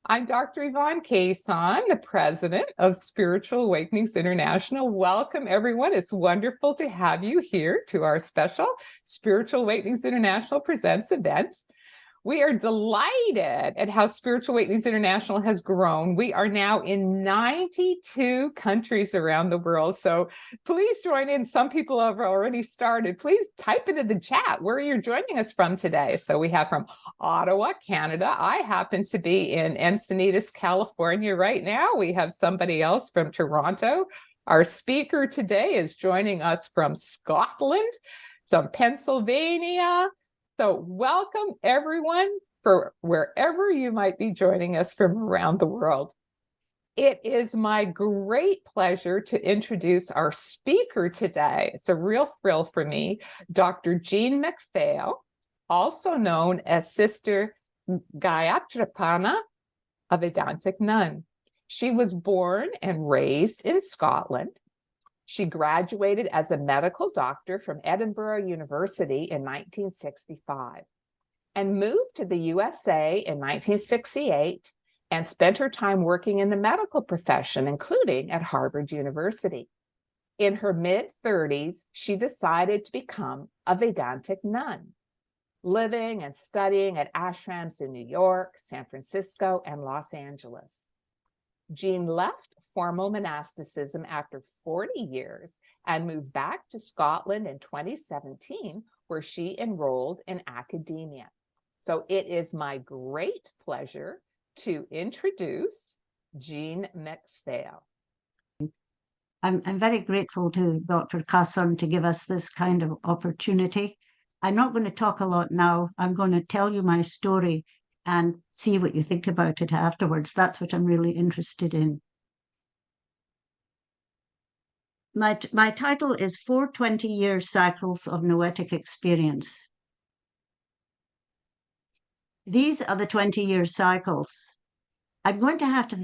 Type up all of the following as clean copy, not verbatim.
I'm Dr. Yvonne Cason, the president of Spiritual Awakenings International. Welcome, everyone. It's wonderful to have you here to our special Spiritual Awakenings International Presents event. We are delighted at how Spiritual Awakenings International has grown. We are now in 92 countries around the world. So please join in. Some people have already started. Please type it in the chat where you're joining us from today. So we have from Ottawa, Canada. I happen to be in Encinitas, California right now. We have somebody else from Toronto. Our speaker today is joining us from Scotland, from Pennsylvania. So welcome, everyone, for wherever you might be joining us from around the world. It is my great pleasure to introduce our speaker today. It's a real thrill for me, Dr. Jean MacPhail, also known as Sister Gayatrapana, a Vedantic nun. She was born and raised in Scotland. She graduated as a medical doctor from Edinburgh University in 1965 and moved to the USA in 1968 and spent her time working in the medical profession, including at Harvard University. In her mid-30s, she decided to become a Vedantic nun, living and studying at ashrams in New York, San Francisco, and Los Angeles. Jean left formal monasticism after 40 years and moved back to Scotland in 2017, where she enrolled in academia. So it is my great pleasure to introduce Jean MacPhail. I'm very grateful to Dr. Cason to give us this kind of opportunity. I'm not going to talk a lot now. I'm going to tell you my story and see what you think about it afterwards. That's what I'm really interested in. My title is 420-Year Cycles of Noetic Experience. These are the 20-year cycles. I'm going to have to,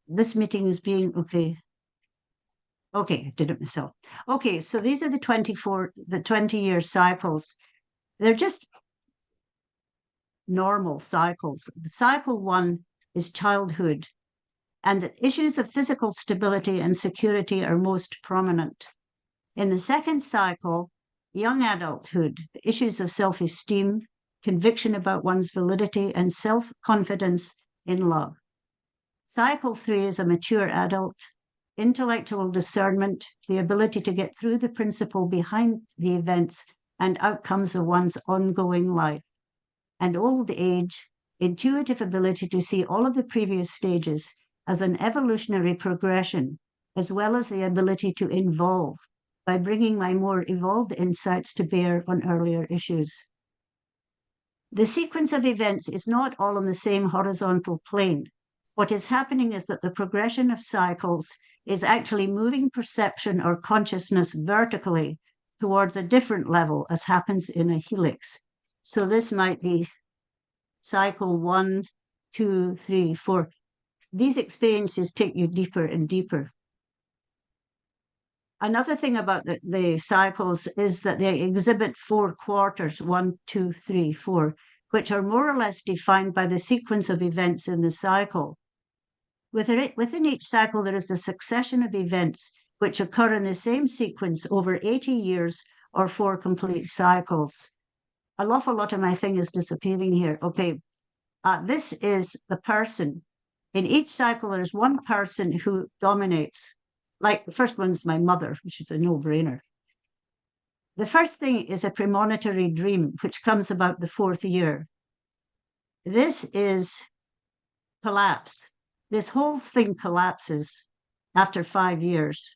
this meeting is being, okay, I did it myself. Okay, so these are the 20-year cycles. They're just normal cycles. Cycle 1 is childhood, and the issues of physical stability and security are most prominent. In the second cycle, young adulthood, the issues of self-esteem, conviction about one's validity, and self-confidence in love. Cycle 3 is a mature adult, intellectual discernment, the ability to get through the principle behind the events and outcomes of one's ongoing life. And old age, intuitive ability to see all of the previous stages as an evolutionary progression, as well as the ability to evolve by bringing my more evolved insights to bear on earlier issues. The sequence of events is not all on the same horizontal plane. What is happening is that the progression of cycles is actually moving perception or consciousness vertically towards a different level, as happens in a helix. So this might be cycle 1, 2, 3, 4. These experiences take you deeper and deeper. Another thing about the cycles is that they exhibit 4 quarters, 1, 2, 3, 4, which are more or less defined by the sequence of events in the cycle. Within each cycle, there is a succession of events which occur in the same sequence over 80 years or 4 complete cycles. An awful lot of my thing is disappearing here. Okay, this is the person. In each cycle, there's one person who dominates. Like the first one's my mother, which is a no-brainer. The first thing is a premonitory dream, which comes about the 4th year. This is collapse. This whole thing collapses after 5 years.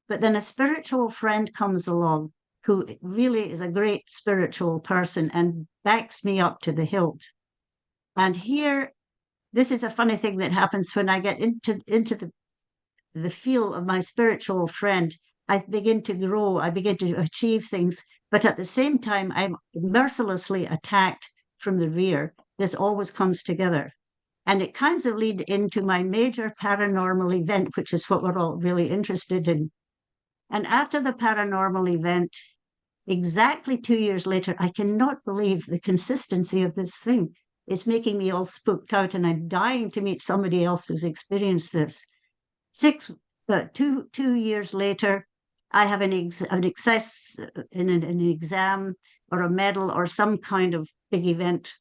But then a spiritual friend comes along who really is a great spiritual person and backs me up to the hilt. And here, this is a funny thing that happens when I get into the feel of my spiritual friend. I begin to grow, I begin to achieve things, but at the same time, I'm mercilessly attacked from the rear. This always comes together. And it kind of lead into my major paranormal event, which is what we're all really interested in. And after the paranormal event, exactly 2 years later, I cannot believe the consistency of this thing. It's making me all spooked out, and I'm dying to meet somebody else who's experienced this. 2 years later, I have an excess in an exam or a medal or some kind of big event.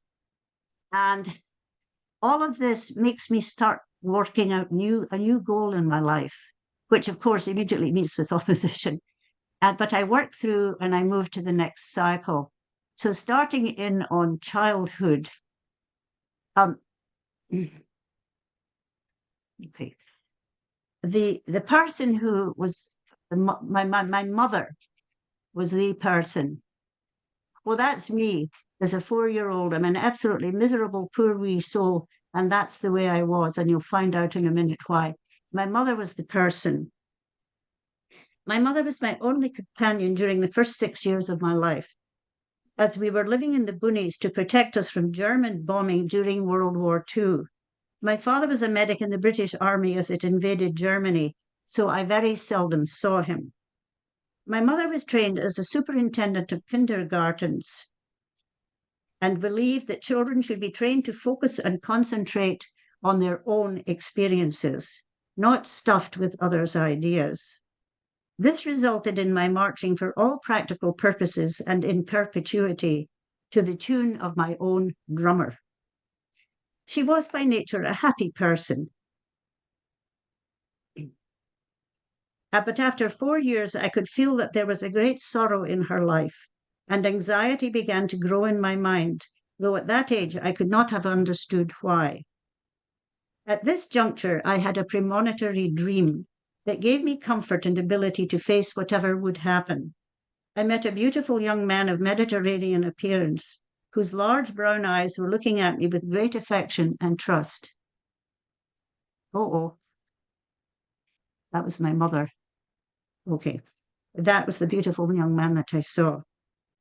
And all of this makes me start working out a new goal in my life, which of course immediately meets with opposition. But I work through and I move to the next cycle. So starting in on childhood, okay, the person who was my mother was the person. Well, that's me as a 4-year-old. I'm an absolutely miserable, poor wee soul, and that's the way I was. And you'll find out in a minute why. My mother was the person. My mother was my only companion during the first 6 years of my life, as we were living in the boonies to protect us from German bombing during World War II. My father was a medic in the British Army as it invaded Germany, so I very seldom saw him. My mother was trained as a superintendent of kindergartens and believed that children should be trained to focus and concentrate on their own experiences, not stuffed with others' ideas. This resulted in my marching for all practical purposes and in perpetuity to the tune of my own drummer. She was by nature a happy person. But after 4 years, I could feel that there was a great sorrow in her life, and anxiety began to grow in my mind, though at that age I could not have understood why. At this juncture, I had a premonitory dream that gave me comfort and ability to face whatever would happen. I met a beautiful young man of Mediterranean appearance, whose large brown eyes were looking at me with great affection and trust. Oh, that was my mother. Okay, that was the beautiful young man that I saw.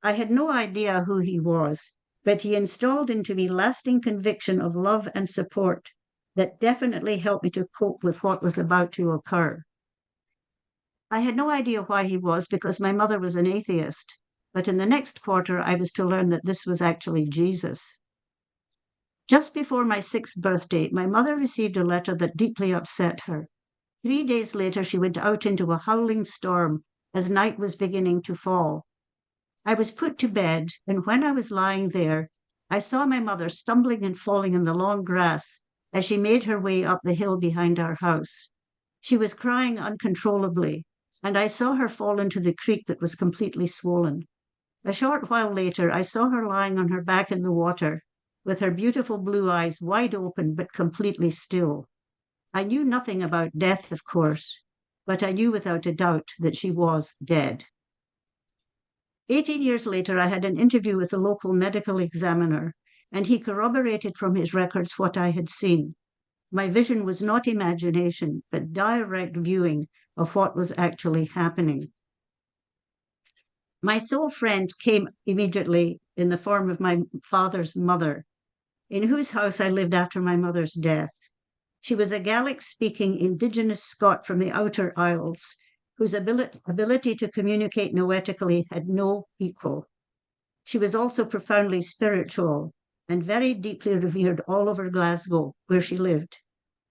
I had no idea who he was, but he installed into me lasting conviction of love and support that definitely helped me to cope with what was about to occur. I had no idea why he was because my mother was an atheist, but in the next quarter I was to learn that this was actually Jesus. Just before my 6th birthday, my mother received a letter that deeply upset her. 3 days later, she went out into a howling storm as night was beginning to fall. I was put to bed, and when I was lying there, I saw my mother stumbling and falling in the long grass as she made her way up the hill behind our house. She was crying uncontrollably, and I saw her fall into the creek that was completely swollen. A short while later, I saw her lying on her back in the water, with her beautiful blue eyes wide open but completely still. I knew nothing about death, of course, but I knew without a doubt that she was dead. 18 years later, I had an interview with a local medical examiner, and he corroborated from his records what I had seen. My vision was not imagination, but direct viewing of what was actually happening. My soul friend came immediately in the form of my father's mother, in whose house I lived after my mother's death. She was a Gaelic-speaking indigenous Scot from the Outer Isles, whose ability to communicate noetically had no equal. She was also profoundly spiritual and very deeply revered all over Glasgow, where she lived.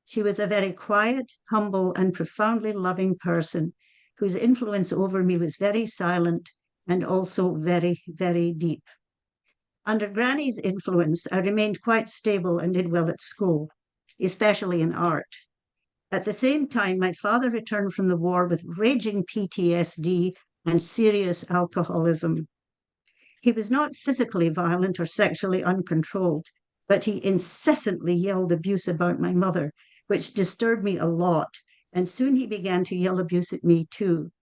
She was a very quiet, humble, and profoundly loving person whose influence over me was very silent and also very, very deep. Under Granny's influence, I remained quite stable and did well at school, especially in art. At the same time, my father returned from the war with raging PTSD and serious alcoholism. He was not physically violent or sexually uncontrolled, but he incessantly yelled abuse about my mother, which disturbed me a lot, and soon he began to yell abuse at me too.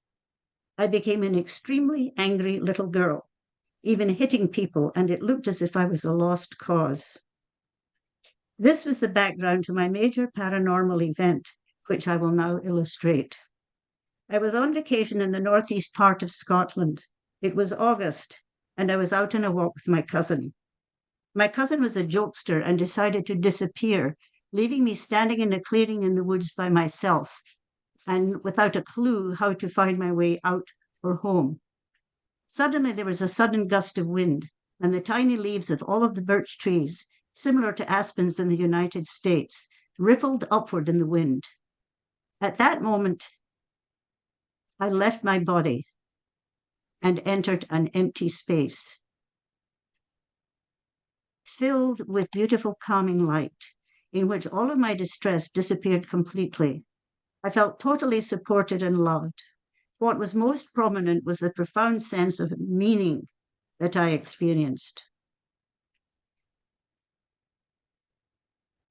I became an extremely angry little girl, even hitting people, and it looked as if I was a lost cause. This was the background to my major paranormal event, which I will now illustrate. I was on vacation in the northeast part of Scotland. It was August, and I was out on a walk with my cousin. My cousin was a jokester and decided to disappear, leaving me standing in a clearing in the woods by myself and without a clue how to find my way out or home. Suddenly, there was a sudden gust of wind, and the tiny leaves of all of the birch trees, similar to aspens in the United States, rippled upward in the wind. At that moment, I left my body and entered an empty space, filled with beautiful calming light, in which all of my distress disappeared completely. I felt totally supported and loved. What was most prominent was the profound sense of meaning that I experienced.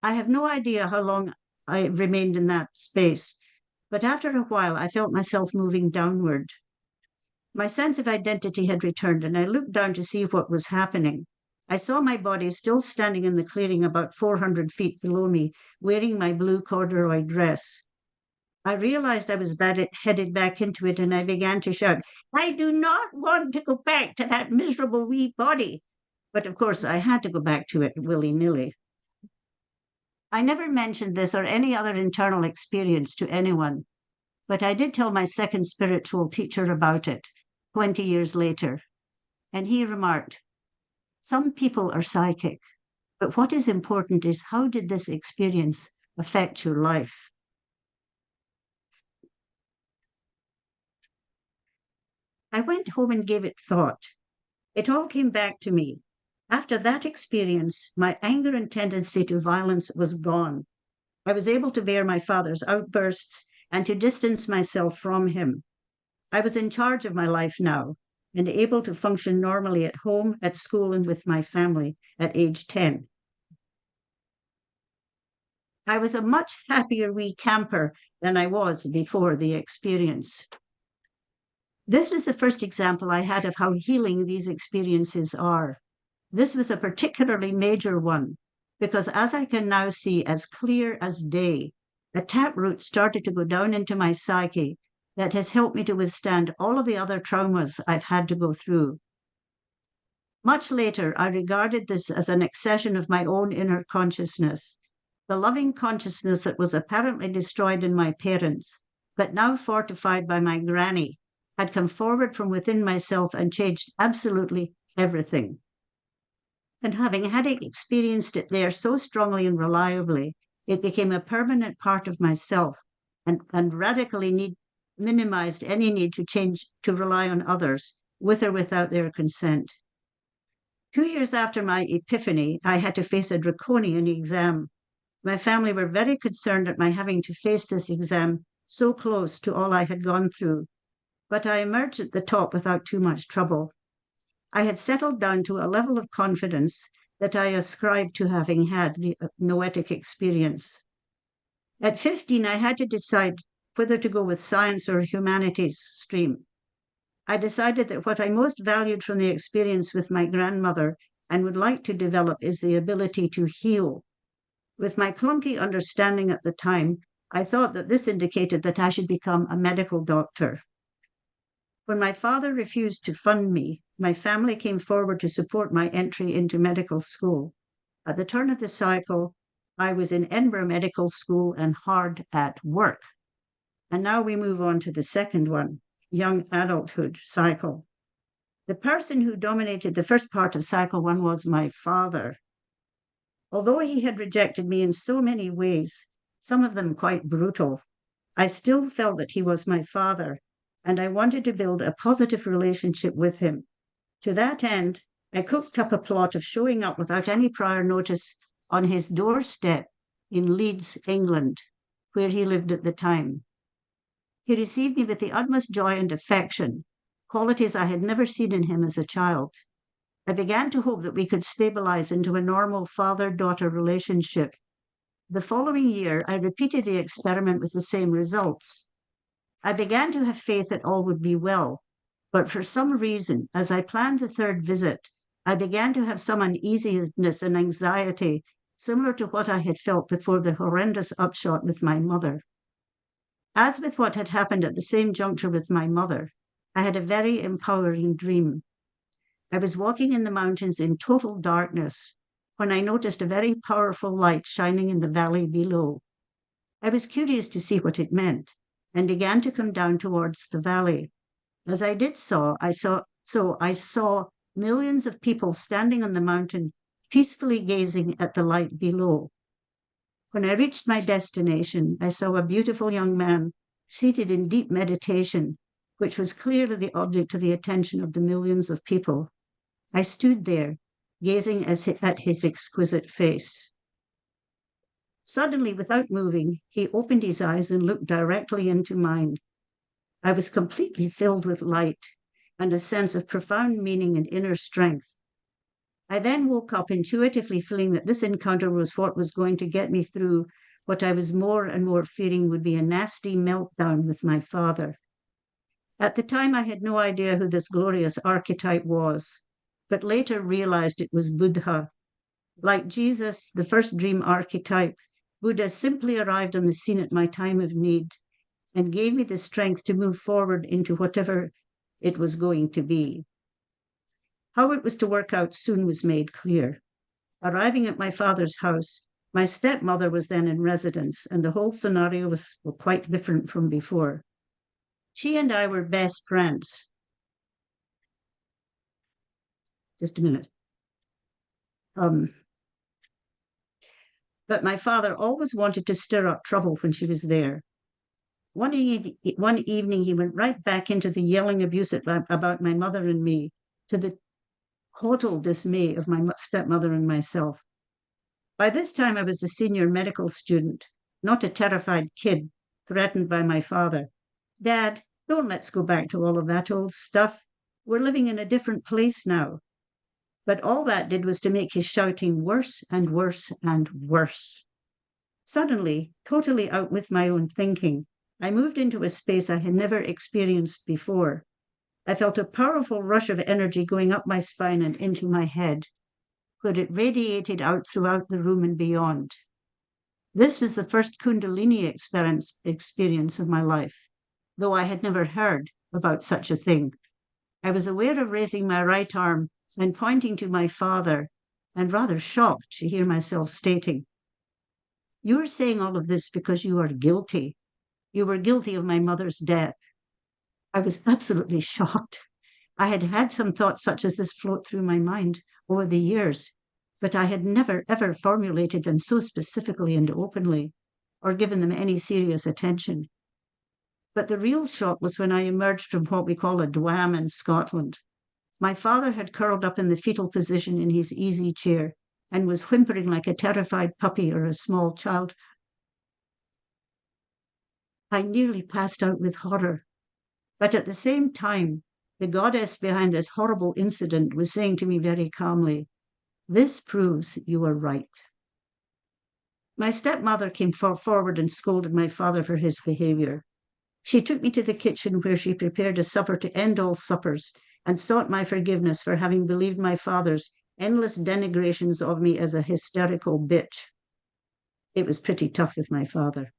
I have no idea how long I remained in that space, but after a while I felt myself moving downward. My sense of identity had returned, and I looked down to see what was happening. I saw my body still standing in the clearing about 400 feet below me, wearing my blue corduroy dress. I realized I was headed back into it, and I began to shout, "I do not want to go back to that miserable wee body." But of course, I had to go back to it willy-nilly. I never mentioned this or any other internal experience to anyone, but I did tell my second spiritual teacher about it 20 years later. And he remarked, "Some people are psychic, but what is important is how did this experience affect your life?" I went home and gave it thought. It all came back to me. After that experience, my anger and tendency to violence was gone. I was able to bear my father's outbursts and to distance myself from him. I was in charge of my life now and able to function normally at home, at school, and with my family at age 10. I was a much happier wee camper than I was before the experience. This was the first example I had of how healing these experiences are. This was a particularly major one, because as I can now see as clear as day, a taproot started to go down into my psyche that has helped me to withstand all of the other traumas I've had to go through. Much later, I regarded this as an accession of my own inner consciousness, the loving consciousness that was apparently destroyed in my parents, but now fortified by my granny, had come forward from within myself and changed absolutely everything. And having had experienced it there so strongly and reliably, it became a permanent part of myself and radically minimized any need to change to rely on others, with or without their consent. 2 years after my epiphany, I had to face a draconian exam. My family were very concerned at my having to face this exam so close to all I had gone through, but I emerged at the top without too much trouble. I had settled down to a level of confidence that I ascribed to having had the Noetic experience. At 15, I had to decide whether to go with science or humanities stream. I decided that what I most valued from the experience with my grandmother and would like to develop is the ability to heal. With my clunky understanding at the time, I thought that this indicated that I should become a medical doctor. When my father refused to fund me, my family came forward to support my entry into medical school. At the turn of the cycle, I was in Edinburgh Medical School and hard at work. And now we move on to the second one, young adulthood cycle. The person who dominated the first part of cycle 1 was my father. Although he had rejected me in so many ways, some of them quite brutal, I still felt that he was my father, and I wanted to build a positive relationship with him. To that end, I cooked up a plot of showing up without any prior notice on his doorstep in Leeds, England, where he lived at the time. He received me with the utmost joy and affection, qualities I had never seen in him as a child. I began to hope that we could stabilize into a normal father-daughter relationship. The following year, I repeated the experiment with the same results. I began to have faith that all would be well, but for some reason, as I planned the third visit, I began to have some uneasiness and anxiety, similar to what I had felt before the horrendous upshot with my mother. As with what had happened at the same juncture with my mother, I had a very empowering dream. I was walking in the mountains in total darkness. when I noticed a very powerful light shining in the valley below. I was curious to see what it meant and began to come down towards the valley. As I did so, I saw millions of people standing on the mountain, peacefully gazing at the light below. When I reached my destination, I saw a beautiful young man seated in deep meditation, which was clearly the object of the attention of the millions of people. I stood there, gazing at his exquisite face. Suddenly, without moving, he opened his eyes and looked directly into mine. I was completely filled with light and a sense of profound meaning and inner strength. I then woke up intuitively feeling that this encounter was what was going to get me through what I was more and more fearing would be a nasty meltdown with my father. At the time, I had no idea who this glorious archetype was, but later realized it was Buddha. Like Jesus, the first dream archetype, Buddha simply arrived on the scene at my time of need and gave me the strength to move forward into whatever it was going to be. How it was to work out soon was made clear. Arriving at my father's house, my stepmother was then in residence, and the whole scenario was quite different from before. She and I were best friends. Just a minute. But my father always wanted to stir up trouble when she was there. One evening, he went right back into the yelling abuse about my mother and me, to the total dismay of my stepmother and myself. By this time, I was a senior medical student, not a terrified kid threatened by my father. Dad, don't let's go back to all of that old stuff. We're living in a different place now. But all that did was to make his shouting worse and worse and worse. Suddenly, totally out with my own thinking, I moved into a space I had never experienced before. I felt a powerful rush of energy going up my spine and into my head, where it radiated out throughout the room and beyond. This was the first kundalini experience of my life, though I had never heard about such a thing. I was aware of raising my right arm and pointing to my father, and rather shocked to hear myself stating, "You are saying all of this because you are guilty. You were guilty of my mother's death." I was absolutely shocked. I had had some thoughts such as this float through my mind over the years, but I had never, ever formulated them so specifically and openly, or given them any serious attention. But the real shock was when I emerged from what we call a dwam in Scotland. My father had curled up in the fetal position in his easy chair and was whimpering like a terrified puppy or a small child. I nearly passed out with horror. But at the same time, the goddess behind this horrible incident was saying to me very calmly, "This proves you are right." My stepmother came forward and scolded my father for his behavior. She took me to the kitchen where she prepared a supper to end all suppers and sought my forgiveness for having believed my father's endless denigrations of me as a hysterical bitch. It was pretty tough with my father.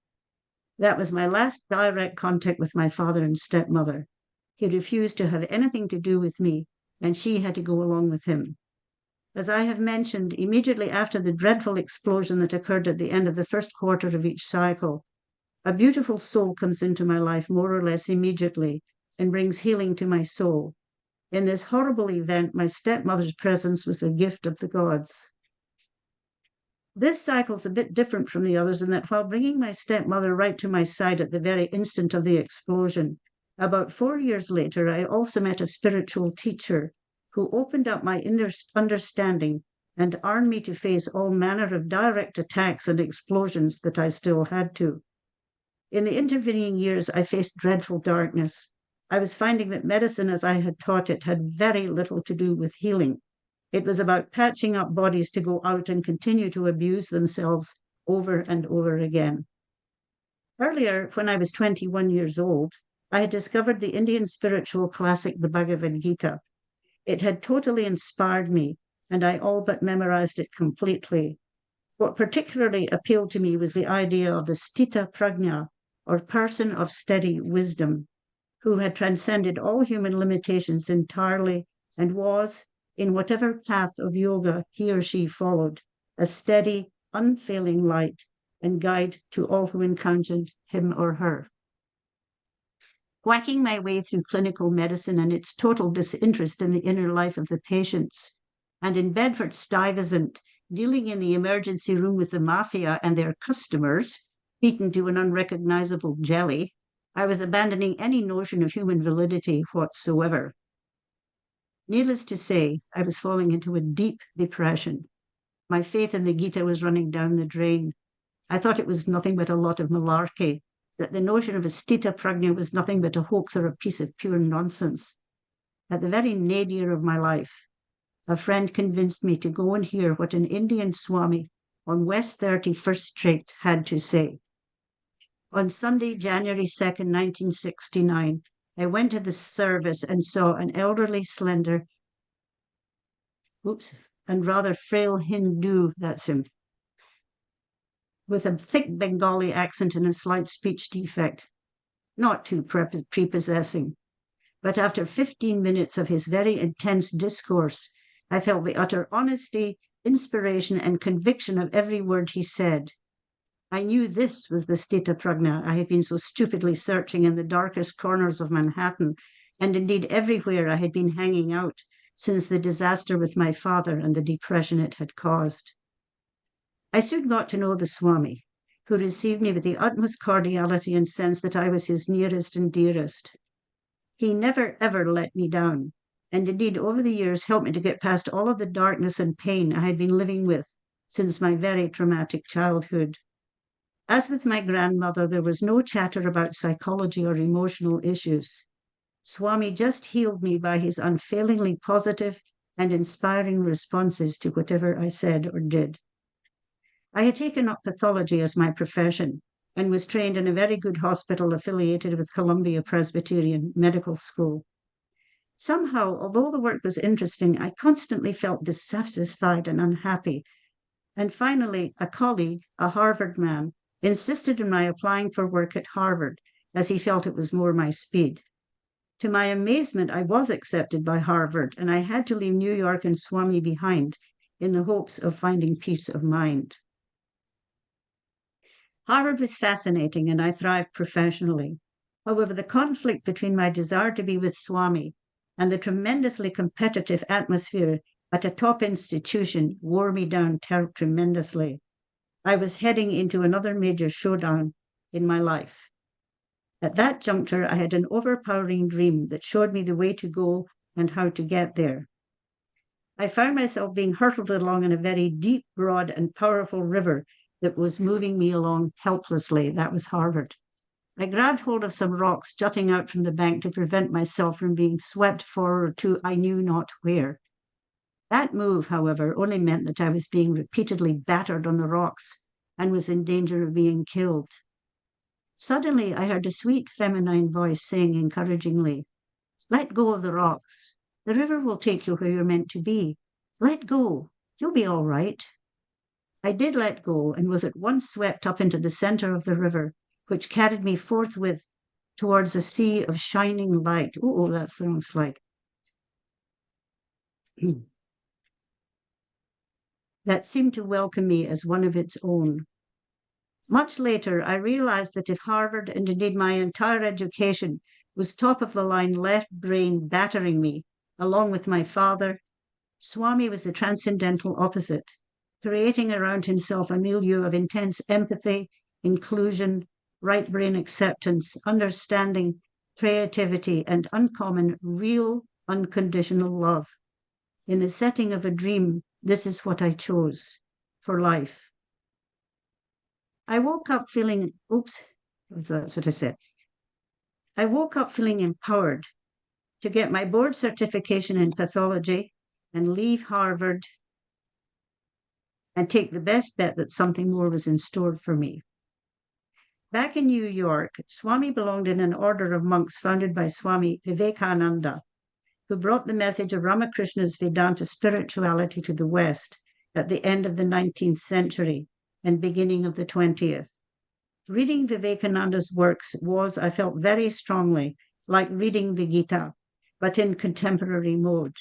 That was my last direct contact with my father and stepmother. He refused to have anything to do with me, and she had to go along with him. As I have mentioned, immediately after the dreadful explosion that occurred at the end of the first quarter of each cycle, a beautiful soul comes into my life more or less immediately and brings healing to my soul. In this horrible event, my stepmother's presence was a gift of the gods. This cycle is a bit different from the others in that while bringing my stepmother right to my side at the very instant of the explosion, about 4 years later, I also met a spiritual teacher who opened up my understanding and armed me to face all manner of direct attacks and explosions that I still had to. In the intervening years, I faced dreadful darkness. I was finding that medicine as I had taught it had very little to do with healing. It was about patching up bodies to go out and continue to abuse themselves over and over again. Earlier, when I was 21 years old, I had discovered the Indian spiritual classic, the Bhagavad Gita. It had totally inspired me, and I all but memorized it completely. What particularly appealed to me was the idea of the Sthita Prajna, or person of steady wisdom, who had transcended all human limitations entirely and was, in whatever path of yoga he or she followed, a steady, unfailing light and guide to all who encountered him or her. Whacking my way through clinical medicine and its total disinterest in the inner life of the patients, and in Bedford Stuyvesant, dealing in the emergency room with the mafia and their customers, beaten to an unrecognizable jelly, I was abandoning any notion of human validity whatsoever. Needless to say, I was falling into a deep depression. My faith in the Gita was running down the drain. I thought it was nothing but a lot of malarkey, that the notion of a stita prajna was nothing but a hoax or a piece of pure nonsense. At the very nadir of my life, a friend convinced me to go and hear what an Indian Swami on West 31st Street had to say. On Sunday, January 2nd, 1969, I went to the service and saw an elderly, slender, and rather frail Hindu, that's him, with a thick Bengali accent and a slight speech defect, not too prepossessing. But after 15 minutes of his very intense discourse, I felt the utter honesty, inspiration, and conviction of every word he said. I knew this was the stita prajna I had been so stupidly searching in the darkest corners of Manhattan, and indeed everywhere I had been hanging out since the disaster with my father and the depression it had caused. I soon got to know the Swami, who received me with the utmost cordiality and sense that I was his nearest and dearest. He never, ever let me down, and indeed over the years helped me to get past all of the darkness and pain I had been living with since my very traumatic childhood. As with my grandmother, there was no chatter about psychology or emotional issues. Swami just healed me by his unfailingly positive and inspiring responses to whatever I said or did. I had taken up pathology as my profession and was trained in a very good hospital affiliated with Columbia Presbyterian Medical School. Somehow, although the work was interesting, I constantly felt dissatisfied and unhappy. And finally, a colleague, a Harvard man, insisted on my applying for work at Harvard, as he felt it was more my speed. To my amazement, I was accepted by Harvard, and I had to leave New York and Swami behind in the hopes of finding peace of mind. Harvard was fascinating, and I thrived professionally. However, the conflict between my desire to be with Swami and the tremendously competitive atmosphere at a top institution wore me down tremendously. I was heading into another major showdown in my life. At that juncture, I had an overpowering dream that showed me the way to go and how to get there. I found myself being hurtled along in a very deep, broad, and powerful river that was moving me along helplessly. That was Harvard. I grabbed hold of some rocks jutting out from the bank to prevent myself from being swept forward to I knew not where. That move, however, only meant that I was being repeatedly battered on the rocks and was in danger of being killed. Suddenly, I heard a sweet feminine voice saying encouragingly, "Let go of the rocks. The river will take you where you're meant to be. Let go. You'll be all right." I did let go and was at once swept up into the center of the river, which carried me forthwith towards a sea of shining light. Oh, that's the wrong slide. That seemed to welcome me as one of its own. Much later, I realized that if Harvard, and indeed my entire education, was top of the line left brain battering me, along with my father, Swami was the transcendental opposite, creating around himself a milieu of intense empathy, inclusion, right brain acceptance, understanding, creativity, and uncommon, real, unconditional love. In the setting of a dream, this is what I chose for life. I woke up feeling, that's what I said. I woke up feeling empowered to get my board certification in pathology and leave Harvard and take the best bet that something more was in store for me. Back in New York, Swami belonged in an order of monks founded by Swami Vivekananda, who brought the message of Ramakrishna's Vedanta spirituality to the West at the end of the 19th century and beginning of the 20th. Reading Vivekananda's works was, I felt very strongly, like reading the Gita, but in contemporary mode.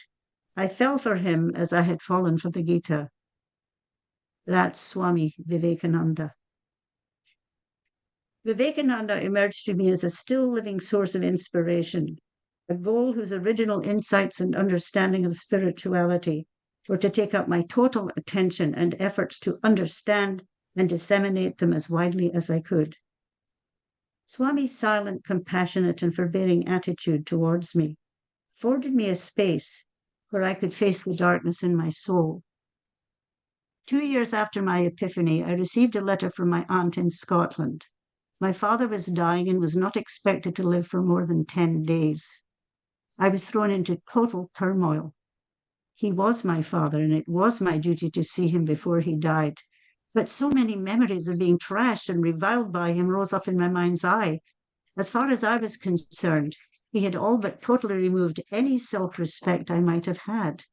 I fell for him as I had fallen for the Gita. That's Swami Vivekananda. Vivekananda emerged to me as a still living source of inspiration, a goal whose original insights and understanding of spirituality were to take up my total attention and efforts to understand and disseminate them as widely as I could. Swami's silent, compassionate, and forbearing attitude towards me afforded me a space where I could face the darkness in my soul. 2 years after my epiphany, I received a letter from my aunt in Scotland. My father was dying and was not expected to live for more than 10 days. I was thrown into total turmoil. He was my father, and it was my duty to see him before he died. But so many memories of being trashed and reviled by him rose up in my mind's eye. As far as I was concerned, he had all but totally removed any self-respect I might have had,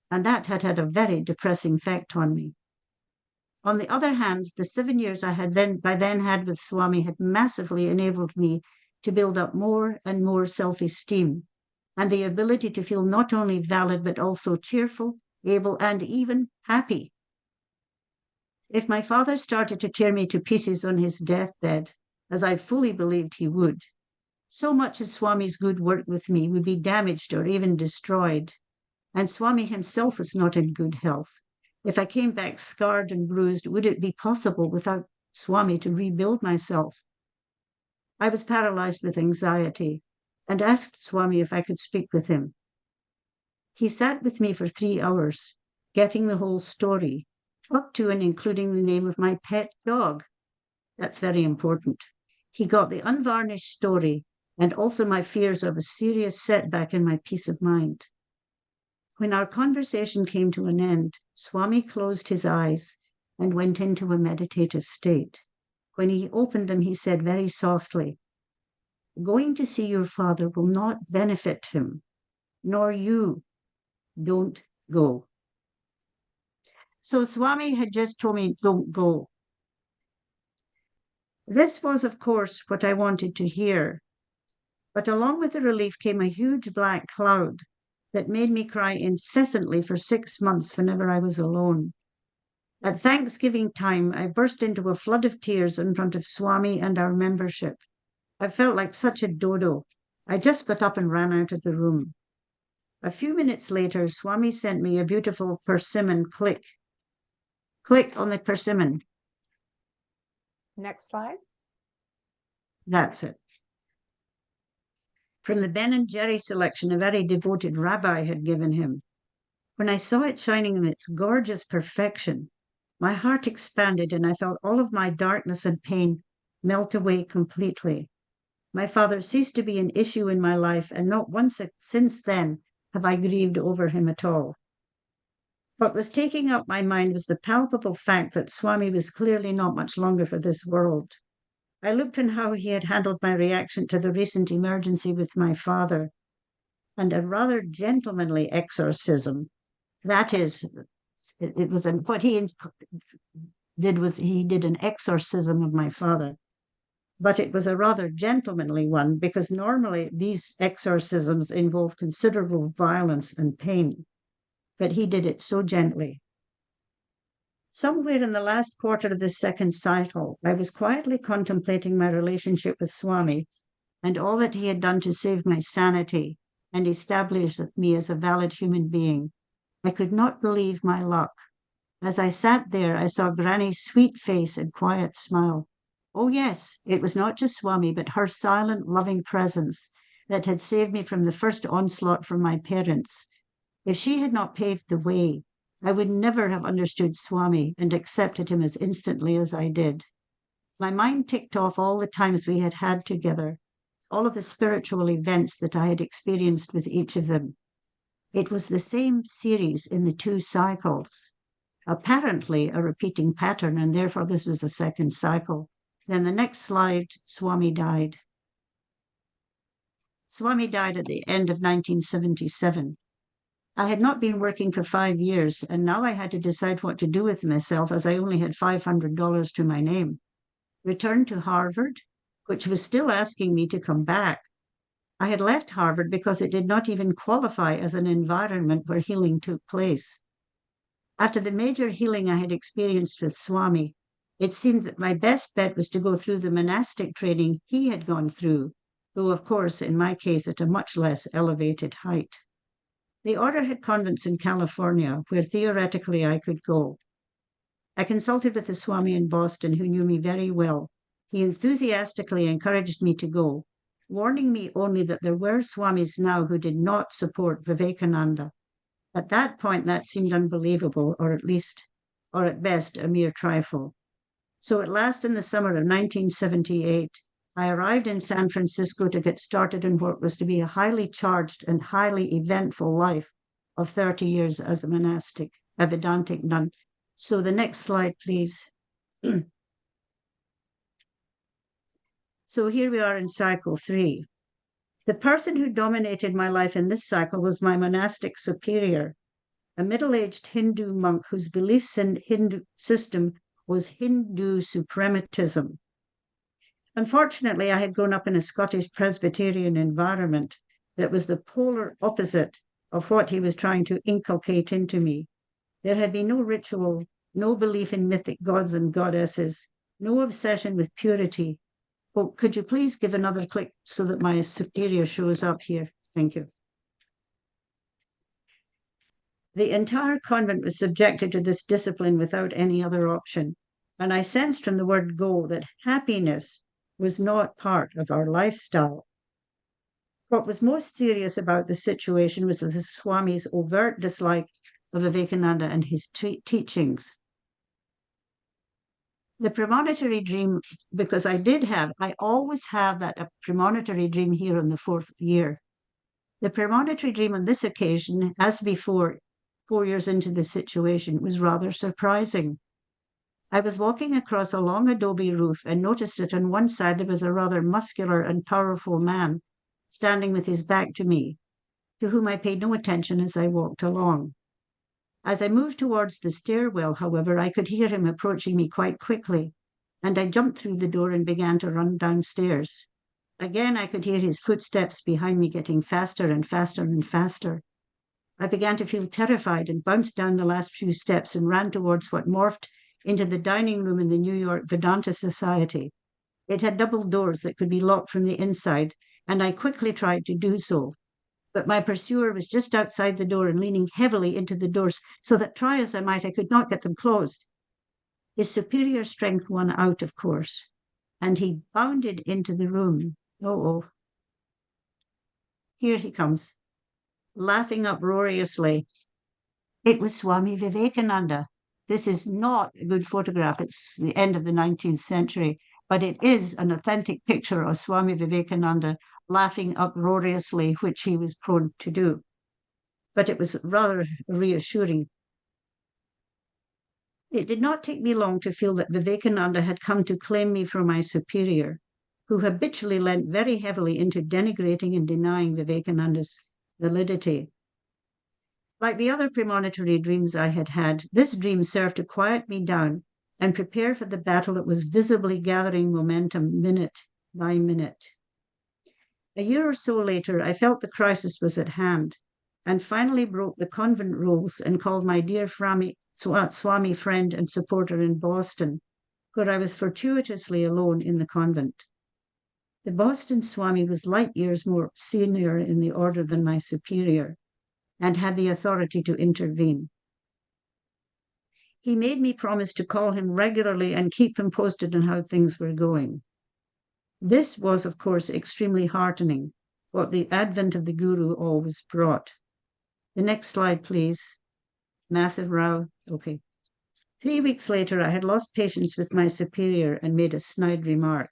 and that had had a very depressing effect on me. On the other hand, the 7 years I had by then had with Swami had massively enabled me to build up more and more self-esteem and the ability to feel not only valid, but also cheerful, able, and even happy. If my father started to tear me to pieces on his deathbed, as I fully believed he would, so much of Swami's good work with me would be damaged or even destroyed. And Swami himself was not in good health. If I came back scarred and bruised, would it be possible without Swami to rebuild myself? I was paralyzed with anxiety and asked Swami if I could speak with him. He sat with me for 3 hours, getting the whole story, up to and including the name of my pet dog. That's very important. He got the unvarnished story and also my fears of a serious setback in my peace of mind. When our conversation came to an end, Swami closed his eyes and went into a meditative state. When he opened them, he said very softly, "Going to see your father will not benefit him, nor you. Don't go." So Swami had just told me, don't go. This was, of course, what I wanted to hear. But along with the relief came a huge black cloud that made me cry incessantly for 6 months whenever I was alone. At Thanksgiving time, I burst into a flood of tears in front of Swami and our membership. I felt like such a dodo. I just got up and ran out of the room. A few minutes later, Swami sent me a beautiful persimmon click. Click on the persimmon. Next slide. That's it. From the Ben & Jerry selection a very devoted rabbi had given him. When I saw it shining in its gorgeous perfection, my heart expanded and I felt all of my darkness and pain melt away completely. My father ceased to be an issue in my life, and not once since then have I grieved over him at all. What was taking up my mind was the palpable fact that Swami was clearly not much longer for this world. I looked on how he had handled my reaction to the recent emergency with my father, and a rather gentlemanly exorcism. That is, it was what he did was he did an exorcism of my father, but it was a rather gentlemanly one because normally these exorcisms involve considerable violence and pain, but he did it so gently. Somewhere in the last quarter of this second cycle, I was quietly contemplating my relationship with Swami and all that he had done to save my sanity and establish me as a valid human being. I could not believe my luck. As I sat there, I saw Granny's sweet face and quiet smile. Oh yes, it was not just Swami, but her silent, loving presence that had saved me from the first onslaught from my parents. If she had not paved the way, I would never have understood Swami and accepted him as instantly as I did. My mind ticked off all the times we had had together, all of the spiritual events that I had experienced with each of them. It was the same series in the 2 cycles, apparently a repeating pattern, and therefore this was a second cycle. Then the next slide, Swami died. Swami died at the end of 1977. I had not been working for 5 years, and now I had to decide what to do with myself as I only had $500 to my name. Return to Harvard, which was still asking me to come back, I had left Harvard because it did not even qualify as an environment where healing took place. After the major healing I had experienced with Swami, it seemed that my best bet was to go through the monastic training he had gone through, though, of course, in my case, at a much less elevated height. The order had convents in California where theoretically I could go. I consulted with the Swami in Boston, who knew me very well. He enthusiastically encouraged me to go, warning me only that there were Swamis now who did not support Vivekananda. At that point, that seemed unbelievable, or at best, a mere trifle. So at last, in the summer of 1978, I arrived in San Francisco to get started in what was to be a highly charged and highly eventful life of 30 years as a monastic, a Vedantic nun. So the next slide, please. So here we are in cycle 3. The person who dominated my life in this cycle was my monastic superior, a middle-aged Hindu monk whose belief system was Hindu suprematism. Unfortunately, I had grown up in a Scottish Presbyterian environment that was the polar opposite of what he was trying to inculcate into me. There had been no ritual, no belief in mythic gods and goddesses, no obsession with purity. Oh, could you please give another click so that my superior shows up here? Thank you. The entire convent was subjected to this discipline without any other option, and I sensed from the word go that happiness was not part of our lifestyle. What was most serious about the situation was the Swami's overt dislike of Vivekananda and his teachings. The premonitory dream, because I always have that premonitory dream here in the 4th year. The premonitory dream on this occasion, as before, 4 years into the situation, was rather surprising. I was walking across a long adobe roof and noticed that on one side there was a rather muscular and powerful man standing with his back to me, to whom I paid no attention as I walked along. As I moved towards the stairwell, however, I could hear him approaching me quite quickly, and I jumped through the door and began to run downstairs. Again, I could hear his footsteps behind me getting faster and faster and faster. I began to feel terrified and bounced down the last few steps and ran towards what morphed into the dining room in the New York Vedanta Society. It had double doors that could be locked from the inside, and I quickly tried to do so. But my pursuer was just outside the door and leaning heavily into the doors, so that try as I might, I could not get them closed. His superior strength won out, of course, and he bounded into the room. Oh. Here he comes, laughing uproariously. It was Swami Vivekananda. This is not a good photograph. It's the end of the 19th century, but it is an authentic picture of Swami Vivekananda laughing uproariously, which he was prone to do. But it was rather reassuring. It did not take me long to feel that Vivekananda had come to claim me for my superior, who habitually lent very heavily into denigrating and denying Vivekananda's validity. Like the other premonitory dreams I had had, this dream served to quiet me down and prepare for the battle that was visibly gathering momentum minute by minute. A year or so later, I felt the crisis was at hand and finally broke the convent rules and called my dear Swami friend and supporter in Boston, where I was fortuitously alone in the convent. The Boston Swami was light years more senior in the order than my superior and had the authority to intervene. He made me promise to call him regularly and keep him posted on how things were going. This was, of course, extremely heartening, what the advent of the guru always brought. The next slide, please. Massive row. Okay. 3 weeks later, I had lost patience with my superior and made a snide remark.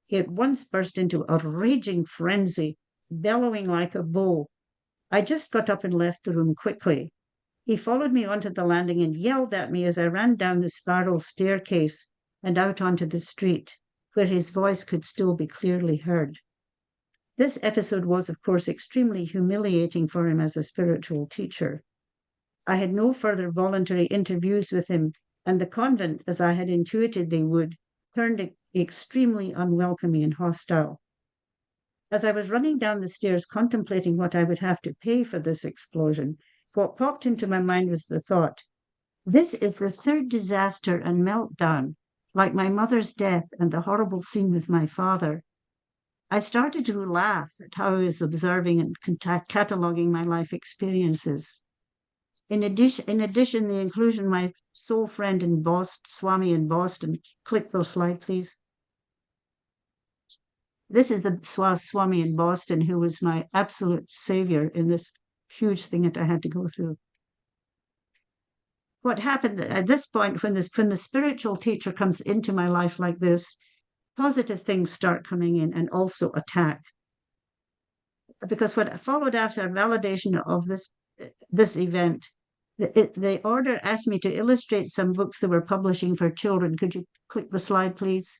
He at once burst into a raging frenzy, bellowing like a bull. I just got up and left the room quickly. He followed me onto the landing and yelled at me as I ran down the spiral staircase and out onto the street, where his voice could still be clearly heard. This episode was, of course, extremely humiliating for him as a spiritual teacher. I had no further voluntary interviews with him, and the convent, as I had intuited they would, turned extremely unwelcoming and hostile. As I was running down the stairs contemplating what I would have to pay for this explosion, what popped into my mind was the thought, this is the third disaster and meltdown, like my mother's death and the horrible scene with my father. I started to laugh at how I was observing and cataloging my life experiences. In addition, the inclusion of my soul friend in Boston, Swami in Boston. Click the slide, please. This is the Swami in Boston, who was my absolute savior in this huge thing that I had to go through. What happened at this point, when the spiritual teacher comes into my life like this, positive things start coming in and also attack. Because what followed after validation of this event, the order asked me to illustrate some books they were publishing for children. Could you click the slide, please?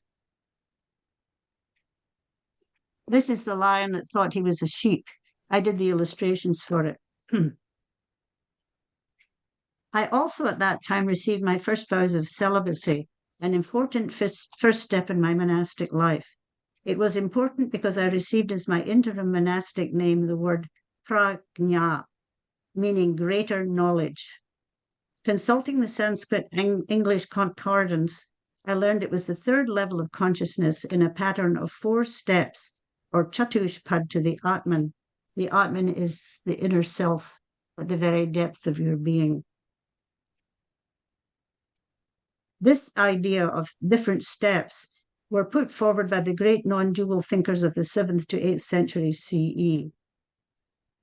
This is the lion that thought he was a sheep. I did the illustrations for it. I also at that time received my first vows of celibacy, an important first step in my monastic life. It was important because I received as my interim monastic name the word prajna, meaning greater knowledge. Consulting the Sanskrit English concordance, I learned it was the third level of consciousness in a pattern of 4 steps, or chatushpad to the Atman. The Atman is the inner self at the very depth of your being. This idea of different steps were put forward by the great non-dual thinkers of the 7th to 8th century CE.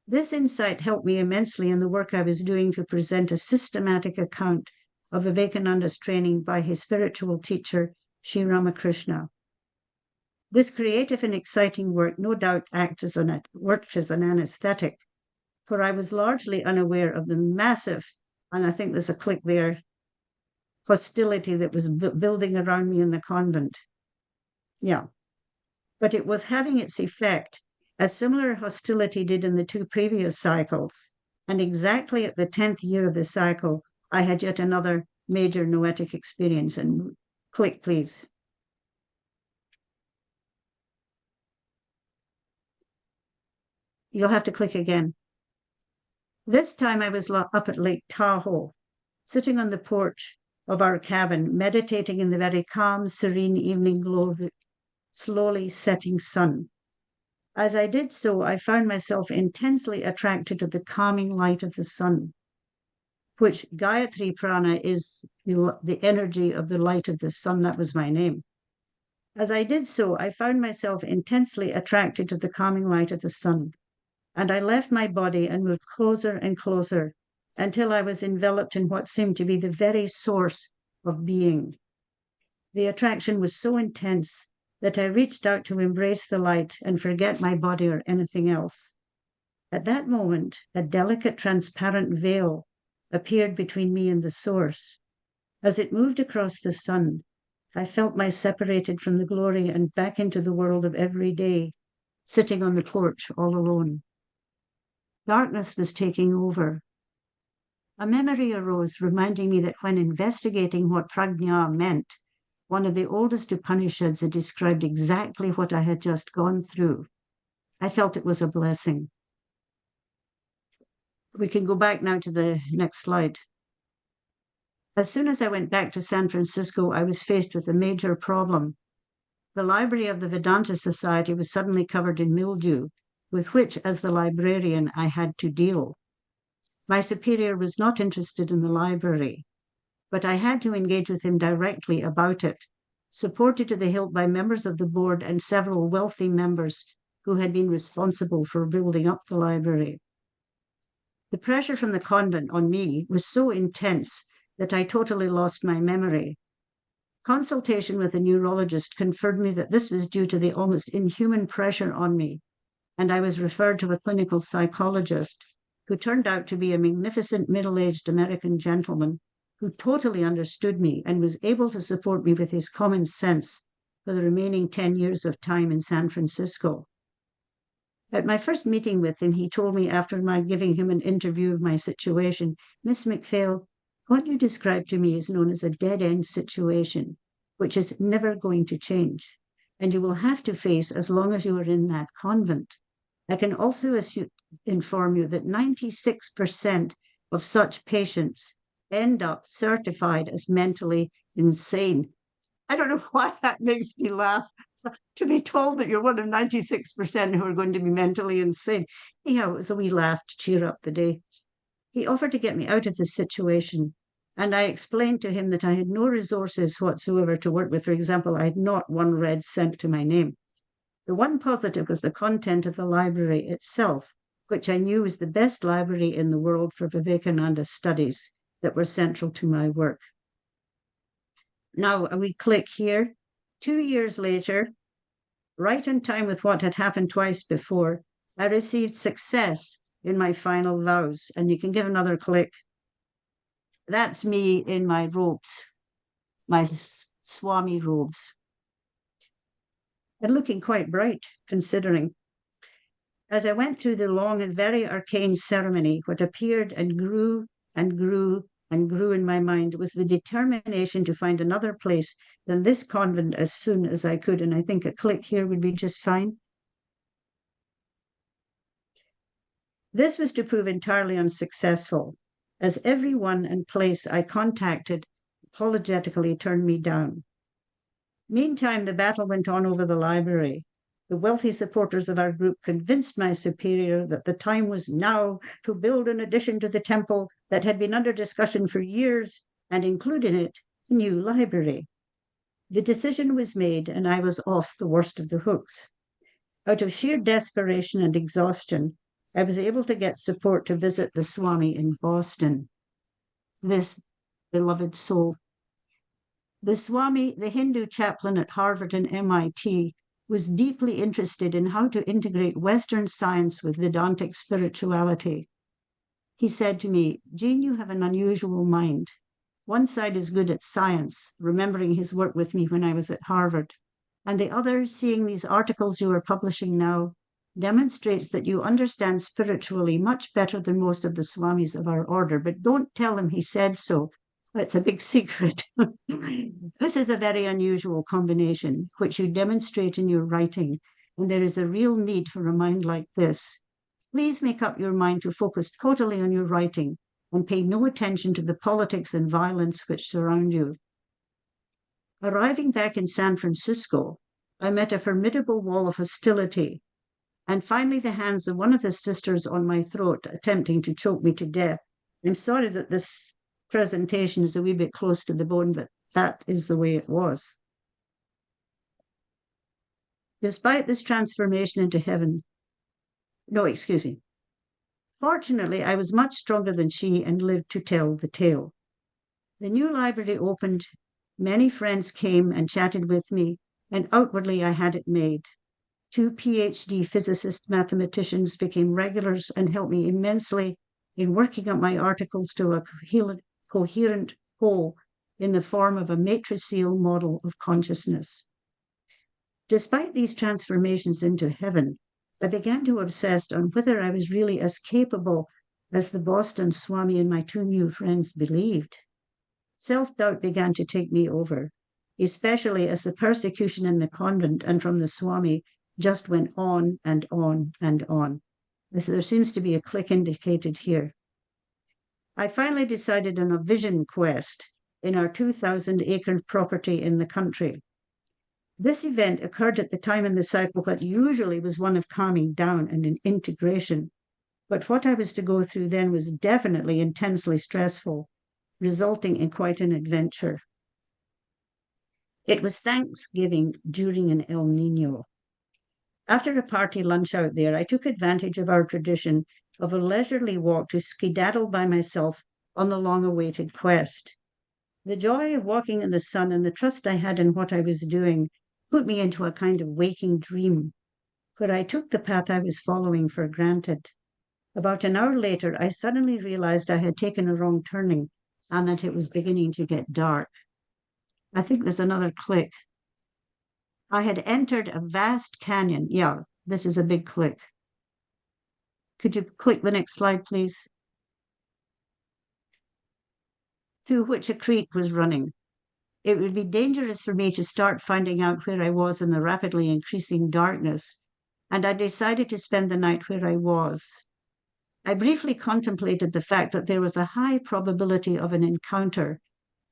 This insight helped me immensely in the work I was doing to present a systematic account of Vivekananda's training by his spiritual teacher, Sri Ramakrishna. This creative and exciting work no doubt worked as an anesthetic, for I was largely unaware of the massive, and I think there's a click there, hostility that was building around me in the convent. Yeah, but it was having its effect, as similar hostility did in the 2 previous cycles. And exactly at the 10th year of the cycle, I had yet another major noetic experience. And click, please. You'll have to click again. This time I was up at Lake Tahoe, sitting on the porch of our cabin, meditating in the very calm, serene evening glow of the slowly setting sun. As I did so, I found myself intensely attracted to the calming light of the sun, which Gayatri Prana is the energy of the light of the sun. That was my name. As I did so, I found myself intensely attracted to the calming light of the sun, and I left my body and moved closer and closer until I was enveloped in what seemed to be the very source of being. The attraction was so intense that I reached out to embrace the light and forget my body or anything else. At that moment, a delicate transparent veil appeared between me and the source. As it moved across the sun, I felt myself separated from the glory and back into the world of every day, sitting on the porch all alone. Darkness was taking over. A memory arose reminding me that when investigating what prajna meant, one of the oldest Upanishads had described exactly what I had just gone through. I felt it was a blessing. We can go back now to the next slide. As soon as I went back to San Francisco, I was faced with a major problem. The library of the Vedanta Society was suddenly covered in mildew, with which, as the librarian, I had to deal. My superior was not interested in the library, but I had to engage with him directly about it, supported to the hilt by members of the board and several wealthy members who had been responsible for building up the library. The pressure from the convent on me was so intense that I totally lost my memory. Consultation with a neurologist confirmed me that this was due to the almost inhuman pressure on me, and I was referred to a clinical psychologist who turned out to be a magnificent middle-aged American gentleman who totally understood me and was able to support me with his common sense for the remaining 10 years of time in San Francisco. At my first meeting with him, he told me after my giving him an interview of my situation, "Miss MacPhail, what you described to me is known as a dead-end situation, which is never going to change. and you will have to face as long as you are in that convent. I can also inform you that 96% of such patients end up certified as mentally insane. I don't know why that makes me laugh, to be told that you're one of 96% who are going to be mentally insane. Anyhow, it was a wee laugh to cheer up the day. He offered to get me out of the situation, and I explained to him that I had no resources whatsoever to work with. For example, I had not one red cent to my name. The one positive was the content of the library itself, which I knew was the best library in the world for Vivekananda studies that were central to my work. Now we click here. 2 years later, right in time with what had happened twice before, I received success in my final vows. And you can give another click. That's me in my robes, my Swami robes. And looking quite bright, considering. As I went through the long and very arcane ceremony, what appeared and grew and grew and grew in my mind was the determination to find another place than this convent as soon as I could. And I think a click here would be just fine. This was to prove entirely unsuccessful, as everyone and place I contacted apologetically turned me down. Meantime, the battle went on over the library. The wealthy supporters of our group convinced my superior that the time was now to build an addition to the temple that had been under discussion for years and include in it a new library. The decision was made, and I was off the worst of the hooks. Out of sheer desperation and exhaustion, I was able to get support to visit the Swami in Boston. This beloved soul. The Swami, the Hindu chaplain at Harvard and MIT, was deeply interested in how to integrate Western science with Vedantic spirituality. He said to me, "Jean, you have an unusual mind. One side is good at science, remembering his work with me when I was at Harvard, and the other, seeing these articles you are publishing now, demonstrates that you understand spiritually much better than most of the Swamis of our order. But don't tell him he said so. It's a big secret." This is a very unusual combination, which you demonstrate in your writing, and there is a real need for a mind like this. Please make up your mind to focus totally on your writing and pay no attention to the politics and violence which surround you. Arriving back in San Francisco, I met a formidable wall of hostility, and finally the hands of one of the sisters on my throat, attempting to choke me to death. I'm sorry that this presentation is a wee bit close to the bone, but that is the way it was. Despite this transformation into heaven, fortunately, I was much stronger than she and lived to tell the tale. The new library opened, many friends came and chatted with me, and outwardly I had it made. 2 PhD physicist mathematicians became regulars and helped me immensely in working up my articles to a coherent whole in the form of a matricial model of consciousness. Despite these transformations into heaven, I began to obsess on whether I was really as capable as the Boston Swami and my 2 new friends believed. Self-doubt began to take me over, especially as the persecution in the convent and from the Swami just went on and on and on. There seems to be a click indicated here. I finally decided on a vision quest in our 2,000-acre property in the country. This event occurred at the time in the cycle what usually was one of calming down and an integration, but what I was to go through then was definitely intensely stressful, resulting in quite an adventure. It was Thanksgiving during an El Nino. After a party lunch out there, I took advantage of our tradition of a leisurely walk to skedaddle by myself on the long-awaited quest. The joy of walking in the sun and the trust I had in what I was doing put me into a kind of waking dream, where I took the path I was following for granted. About an hour later, I suddenly realized I had taken a wrong turning and that it was beginning to get dark. I think there's another click. I had entered a vast canyon. Yeah, this is a big click. Could you click the next slide, please? Through which a creek was running. It would be dangerous for me to start finding out where I was in the rapidly increasing darkness, and I decided to spend the night where I was. I briefly contemplated the fact that there was a high probability of an encounter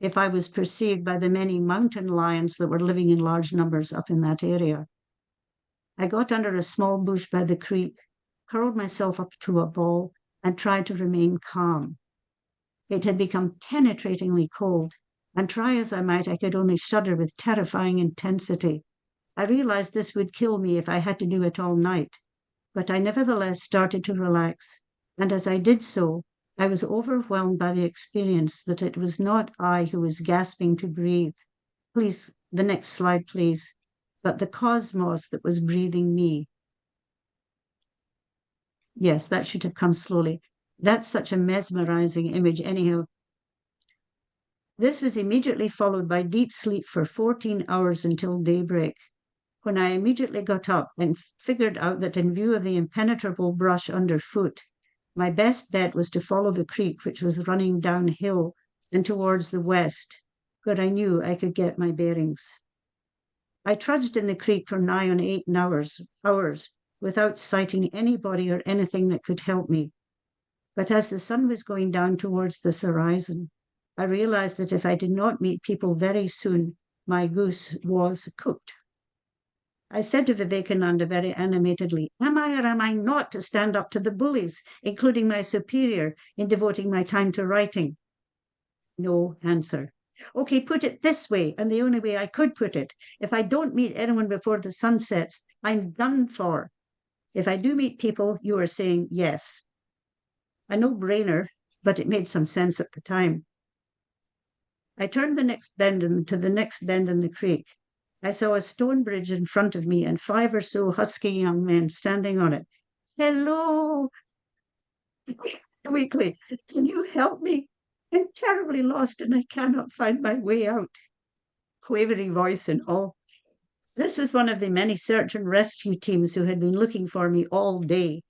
if I was perceived by the many mountain lions that were living in large numbers up in that area. I got under a small bush by the creek, curled myself up to a ball, and tried to remain calm. It had become penetratingly cold, and try as I might, I could only shudder with terrifying intensity. I realized this would kill me if I had to do it all night, but I nevertheless started to relax, and as I did so, I was overwhelmed by the experience that it was not I who was gasping to breathe. Please, the next slide, please. But the cosmos that was breathing me. Yes, that should have come slowly. That's such a mesmerizing image anyhow. This was immediately followed by deep sleep for 14 hours until daybreak, when I immediately got up and figured out that in view of the impenetrable brush underfoot, my best bet was to follow the creek, which was running downhill and towards the west, where I knew I could get my bearings. I trudged in the creek for nigh on 8 hours without sighting anybody or anything that could help me. But as the sun was going down towards this horizon, I realized that if I did not meet people very soon, my goose was cooked. I said to Vivekananda very animatedly, am I or am I not to stand up to the bullies, including my superior, in devoting my time to writing? No answer. Okay, put it this way, and the only way I could put it. If I don't meet anyone before the sun sets, I'm done for. If I do meet people, you are saying yes. A no-brainer, but it made some sense at the time. I turned the next bend to the next bend in the creek. I saw a stone bridge in front of me and 5 or so husky young men standing on it. Hello, weakly, can you help me? I'm terribly lost and I cannot find my way out. Quavery voice and all. This was one of the many search and rescue teams who had been looking for me all day.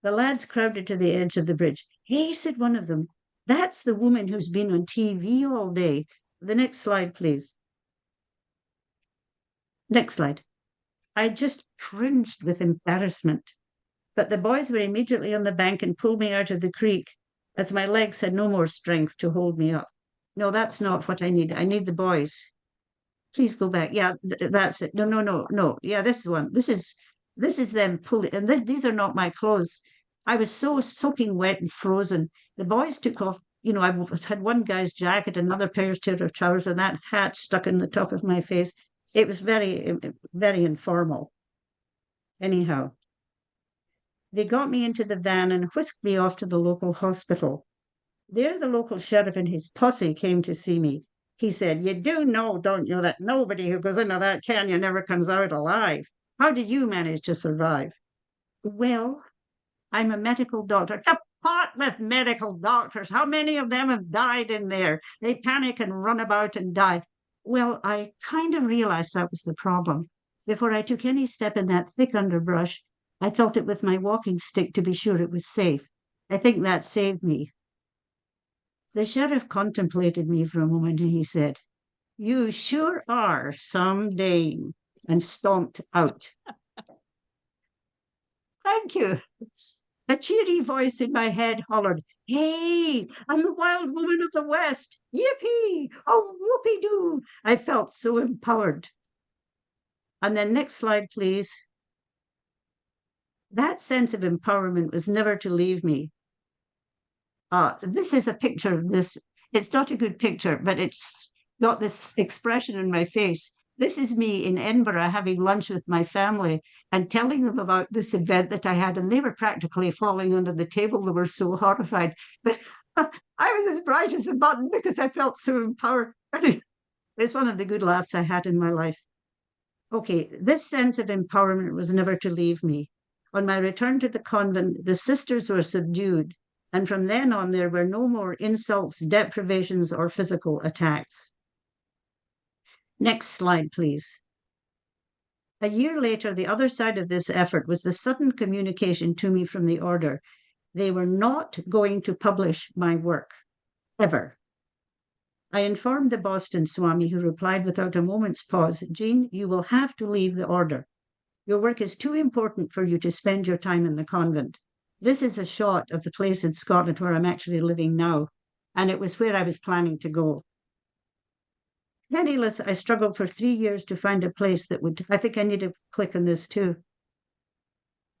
The lads crowded to the edge of the bridge. Hey, said one of them, that's the woman who's been on TV all day. The next slide, please. Next slide. I just cringed with embarrassment. But the boys were immediately on the bank and pulled me out of the creek, as my legs had no more strength to hold me up. No, that's not what I need. I need the boys. Please go back. Yeah, that's it. No. Yeah, this is one. This is them pulling, and these are not my clothes. I was so soaking wet and frozen. The boys took off. You know, I had one guy's jacket, another pair of trousers, and that hat stuck in the top of my face. It was very, very informal. Anyhow, they got me into the van and whisked me off to the local hospital. There, the local sheriff and his posse came to see me. He said, you do know, don't you, that nobody who goes into that canyon ever comes out alive. How did you manage to survive? Well, I'm a medical doctor. To pot with medical doctors. How many of them have died in there? They panic and run about and die. Well, I kind of realized that was the problem. Before I took any step in that thick underbrush, I felt it with my walking stick to be sure it was safe. I think that saved me. The sheriff contemplated me for a moment and he said, you sure are some dame, and stomped out. Thank you. A cheery voice in my head hollered, hey, I'm the wild woman of the West. Yippee! Oh, whoopee-doo! I felt so empowered. And then next slide, please. That sense of empowerment was never to leave me. This is a picture of this. It's not a good picture, but it's got this expression in my face. This is me in Edinburgh having lunch with my family and telling them about this event that I had, and they were practically falling under the table. They were so horrified. But I was as bright as a button because I felt so empowered. It's one of the good laughs I had in my life. Okay, this sense of empowerment was never to leave me. On my return to the convent, the sisters were subdued, and from then on there were no more insults, deprivations, or physical attacks. Next slide, please. A year later, the other side of this effort was the sudden communication to me from the order. They were not going to publish my work, ever. I informed the Boston Swami, who replied without a moment's pause, Jean, you will have to leave the order. Your work is too important for you to spend your time in the convent. This is a shot of the place in Scotland where I'm actually living now, and it was where I was planning to go. Penniless, I struggled for 3 years to find a place that would, I think I need to click on this too.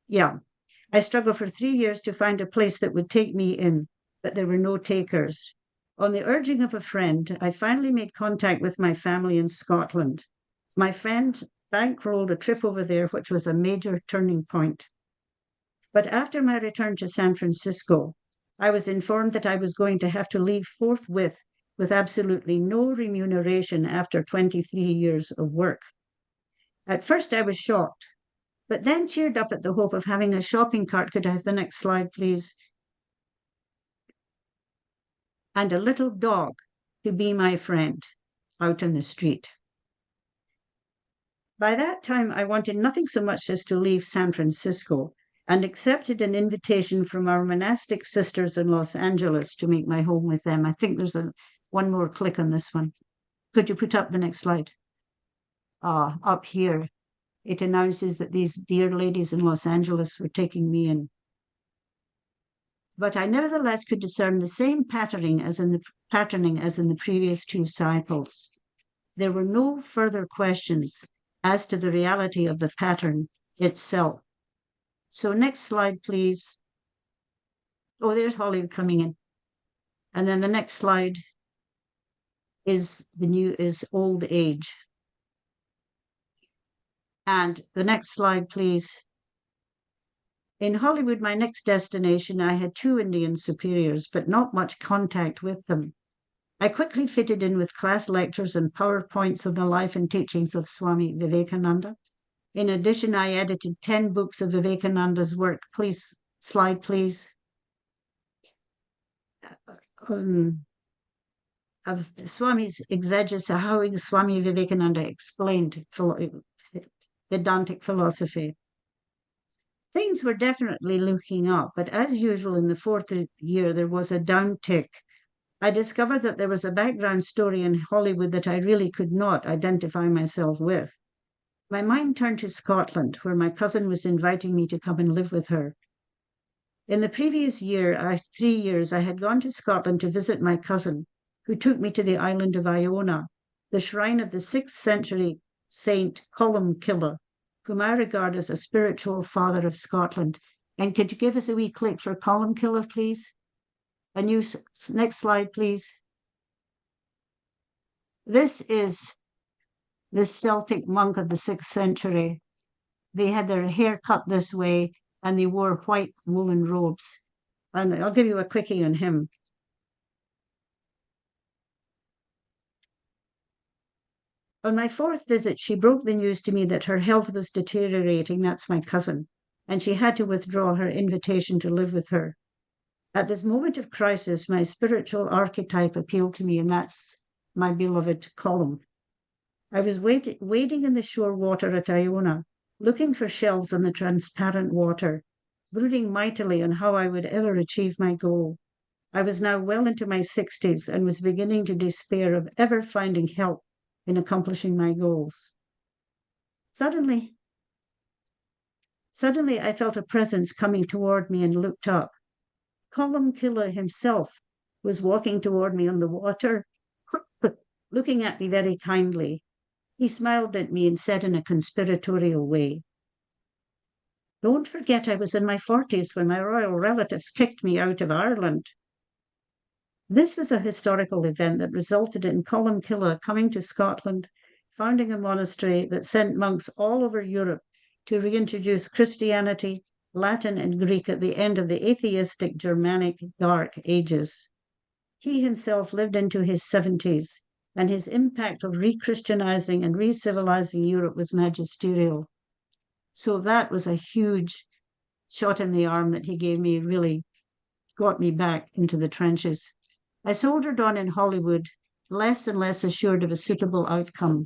Yeah, I struggled for 3 years to find a place that would take me in, but there were no takers. On the urging of a friend, I finally made contact with my family in Scotland. My friend bankrolled a trip over there, which was a major turning point. But after my return to San Francisco, I was informed that I was going to have to leave forthwith with absolutely no remuneration after 23 years of work. At first, I was shocked, but then cheered up at the hope of having a shopping cart. Could I have the next slide, please? And a little dog to be my friend out on the street. By that time, I wanted nothing so much as to leave San Francisco and accepted an invitation from our monastic sisters in Los Angeles to make my home with them. I think there's one more click on this one. Could you put up the next slide? Up here, it announces that these dear ladies in Los Angeles were taking me in. But I nevertheless could discern the same patterning as in the previous 2 cycles. There were no further questions as to the reality of the pattern itself. So next slide, please. Oh, there's Holly coming in. And then the next slide is old age. And the next slide, please. In Hollywood, my next destination, I had 2 Indian superiors, but not much contact with them. I quickly fitted in with class lectures and PowerPoints on the life and teachings of Swami Vivekananda. In addition, I edited 10 books of Vivekananda's work. Please, slide, please. Of Swami's exegesis, how Swami Vivekananda explained Vedantic philosophy. Things were definitely looking up, but as usual in the 4th year, there was a downtick. I discovered that there was a background story in Hollywood that I really could not identify myself with. My mind turned to Scotland, where my cousin was inviting me to come and live with her. In the previous 3 years, I had gone to Scotland to visit my cousin, who took me to the island of Iona, the shrine of the 6th century saint Columcille, whom I regard as a spiritual father of Scotland. And could you give us a wee click for Columcille, please? Next slide, please. This is the Celtic monk of the 6th century. They had their hair cut this way and they wore white woolen robes. And I'll give you a quickie on him. On my 4th visit, she broke the news to me that her health was deteriorating. That's my cousin. And she had to withdraw her invitation to live with her. At this moment of crisis, my spiritual archetype appealed to me, and that's my beloved Colum. I was wading in the shore water at Iona, looking for shells in the transparent water, brooding mightily on how I would ever achieve my goal. I was now well into my 60s and was beginning to despair of ever finding help in accomplishing my goals. Suddenly, I felt a presence coming toward me and looked up. Columcille himself was walking toward me on the water, looking at me very kindly. He smiled at me and said in a conspiratorial way, "Don't forget I was in my 40s when my royal relatives kicked me out of Ireland." This was a historical event that resulted in Columcille coming to Scotland, founding a monastery that sent monks all over Europe to reintroduce Christianity, Latin, and Greek at the end of the atheistic Germanic Dark Ages. He himself lived into his 70s, and his impact of re-Christianizing and re-civilizing Europe was magisterial. So that was a huge shot in the arm that he gave me, really got me back into the trenches. I soldiered on in Hollywood, less and less assured of a suitable outcome.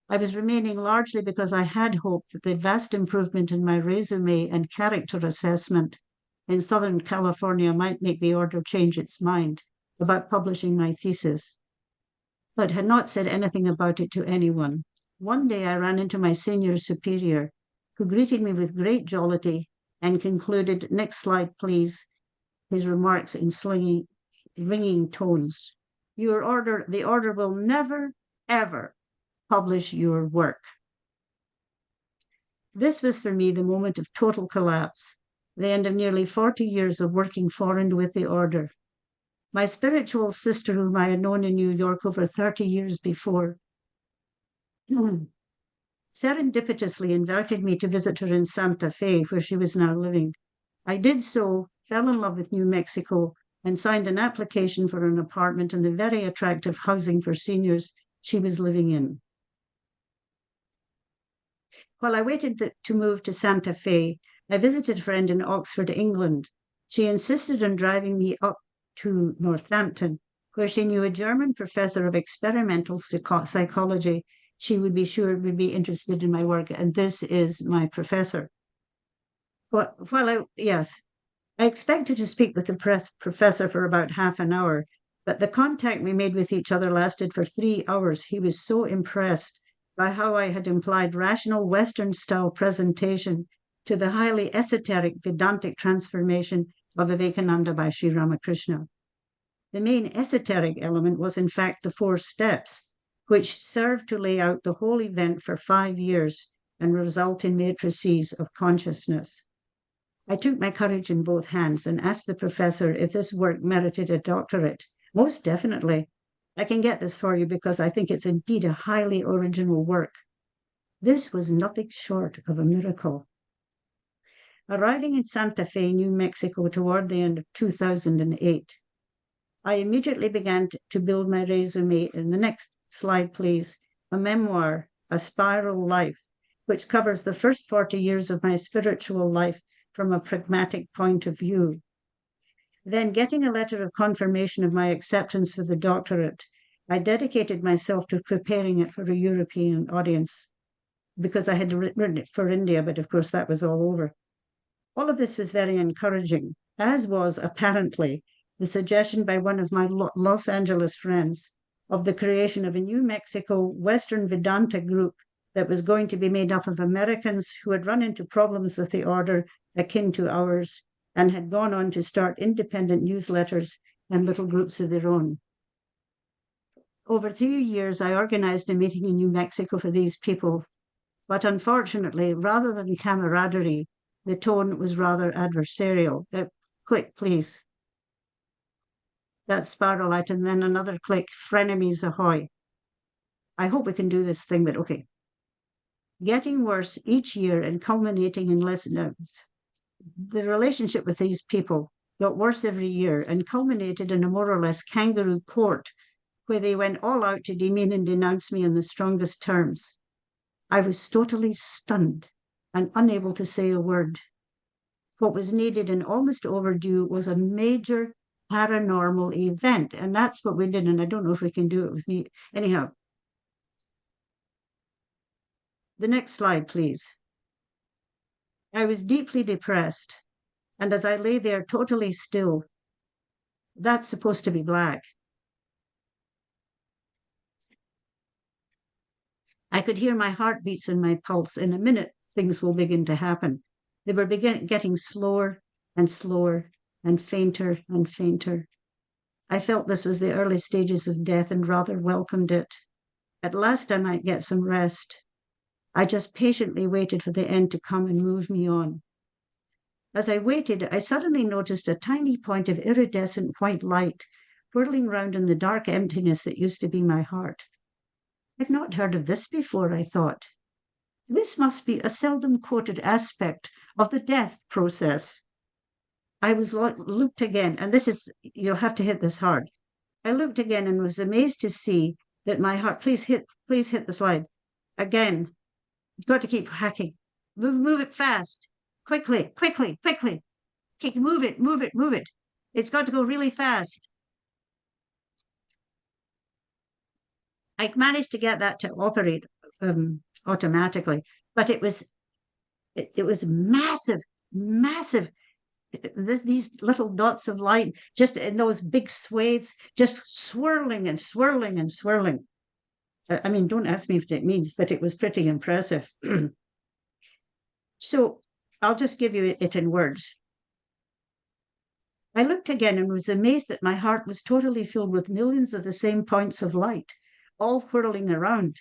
I was remaining largely because I had hoped that the vast improvement in my resume and character assessment in Southern California might make the order change its mind about publishing my thesis. but had not said anything about it to anyone. One day I ran into my senior superior, who greeted me with great jollity and concluded, next slide, please, his remarks in ringing tones. The order will never, ever publish your work. This was for me the moment of total collapse, the end of nearly 40 years of working for and with the order. My spiritual sister, whom I had known in New York over 30 years before, serendipitously invited me to visit her in Santa Fe, where she was now living. I did so, fell in love with New Mexico, and signed an application for an apartment in the very attractive housing for seniors she was living in. While I waited to move to Santa Fe, I visited a friend in Oxford, England. She insisted on driving me up to Northampton, where she knew a German professor of experimental psychology she would be sure would be interested in my work, and this is my professor. I expected to speak with the professor for about half an hour, but the contact we made with each other lasted for 3 hours. He was so impressed by how I had implied rational Western-style presentation to the highly esoteric Vedantic transformation of Vivekananda by Sri Ramakrishna. The main esoteric element was, in fact, the 4 steps, which served to lay out the whole event for 5 years and result in matrices of consciousness. I took my courage in both hands and asked the professor if this work merited a doctorate. Most definitely. I can get this for you because I think it's indeed a highly original work. This was nothing short of a miracle. Arriving in Santa Fe, New Mexico, toward the end of 2008, I immediately began to build my resume. In the next slide, please, a memoir, A Spiral Life, which covers the first 40 years of my spiritual life from a pragmatic point of view. Then, getting a letter of confirmation of my acceptance for the doctorate, I dedicated myself to preparing it for a European audience, because I had written it for India, but of course that was all over. All of this was very encouraging, as was apparently the suggestion by one of my Los Angeles friends of the creation of a New Mexico Western Vedanta group that was going to be made up of Americans who had run into problems with the order akin to ours and had gone on to start independent newsletters and little groups of their own. Over 3 years, I organized a meeting in New Mexico for these people, but unfortunately, rather than camaraderie, the tone was rather adversarial. Click, please. That spiral light, and then another click, frenemies ahoy. I hope we can do this thing, but okay. Getting worse each year and culminating in lessons. The relationship with these people got worse every year and culminated in a more or less kangaroo court where they went all out to demean and denounce me in the strongest terms. I was totally stunned and unable to say a word. What was needed and almost overdue was a major paranormal event, and that's what we did, and I don't know if we can do it with me. Anyhow, the next slide, please. I was deeply depressed, and as I lay there totally still, that's supposed to be black, I could hear my heartbeats and my pulse. In a minute, things will begin to happen. They were getting slower and slower and fainter and fainter. I felt this was the early stages of death and rather welcomed it. At last I might get some rest. I just patiently waited for the end to come and move me on. As I waited, I suddenly noticed a tiny point of iridescent white light whirling round in the dark emptiness that used to be my heart. I've not heard of this before, I thought. This must be a seldom quoted aspect of the death process. I was looked again, and this is, you'll have to hit this hard. I looked again and was amazed to see that my heart, please hit the slide. Again, you've got to keep hacking. Move it fast. Quickly. Move it. It's got to go really fast. I managed to get that to operate automatically, but it was massive. these little dots of light just in those big swathes, just swirling and swirling and swirling. I mean, don't ask me what it means, but it was pretty impressive. So I'll just give you it in words. I looked again and was amazed that my heart was totally filled with millions of the same points of light, all whirling around.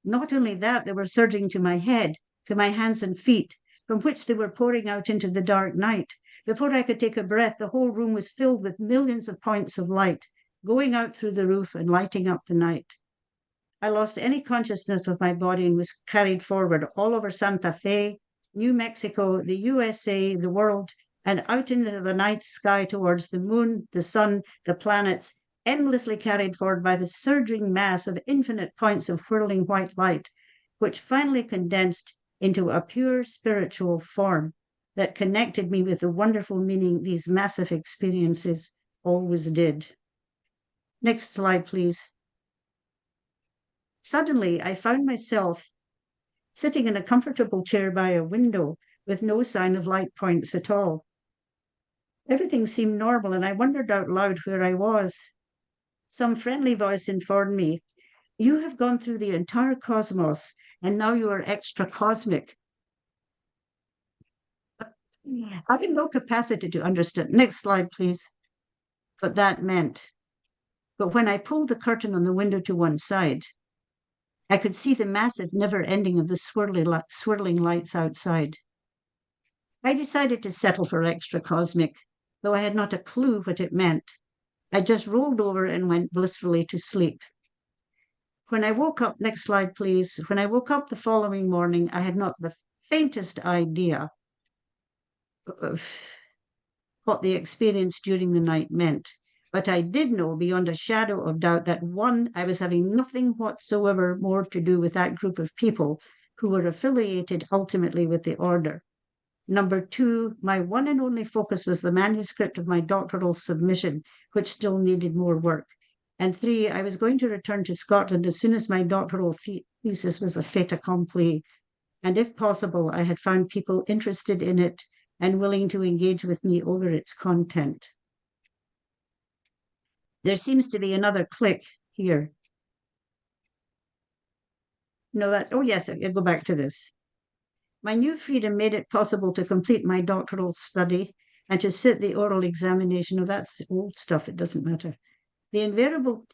Not only that, they were surging to my head, to my hands and feet, from which they were pouring out into the dark night. Before I could take a breath, the whole room was filled with millions of points of light, going out through the roof and lighting up the night. I lost any consciousness of my body and was carried forward all over Santa Fe, New Mexico, the USA, the world, and out into the night sky towards the moon, the sun, the planets, endlessly carried forward by the surging mass of infinite points of whirling white light, which finally condensed into a pure spiritual form that connected me with the wonderful meaning these massive experiences always did. Next slide, please. Suddenly, I found myself sitting in a comfortable chair by a window with no sign of light points at all. Everything seemed normal, and I wondered out loud where I was. Some friendly voice informed me, "You have gone through the entire cosmos, and now you are extra cosmic." I have no capacity to understand. Next slide, please. What that meant. But when I pulled the curtain on the window to one side, I could see the massive never ending of the swirling lights outside. I decided to settle for extra cosmic, though I had not a clue what it meant. I just rolled over and went blissfully to sleep. When I woke up, next slide, please. When I woke up the following morning, I had not the faintest idea of what the experience during the night meant. But I did know beyond a shadow of doubt that one, I was having nothing whatsoever more to do with that group of people who were affiliated ultimately with the order. Number two, my one and only focus was the manuscript of my doctoral submission, which still needed more work. And three, I was going to return to Scotland as soon as my doctoral thesis was a fait accompli. And if possible, I had found people interested in it and willing to engage with me over its content. There seems to be another click here. No, oh yes, I'll go back to this. My new freedom made it possible to complete my doctoral study and to sit the oral examination. Oh, that's old stuff, it doesn't matter. The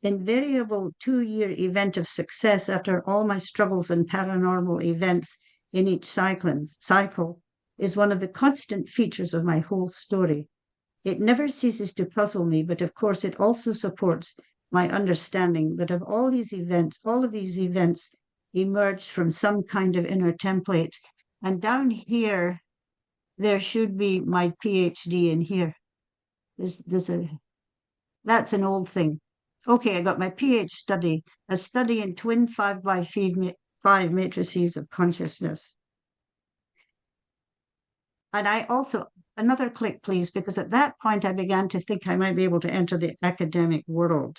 invariable 2-year event of success after all my struggles and paranormal events in each cycle is one of the constant features of my whole story. It never ceases to puzzle me, but of course it also supports my understanding that all of these events emerged from some kind of inner template. And down here, there should be my PhD in here. That's an old thing. Okay, I got my PhD study, a study in twin 5x5 matrices of consciousness. And I also, another click, please, because at that point I began to think I might be able to enter the academic world.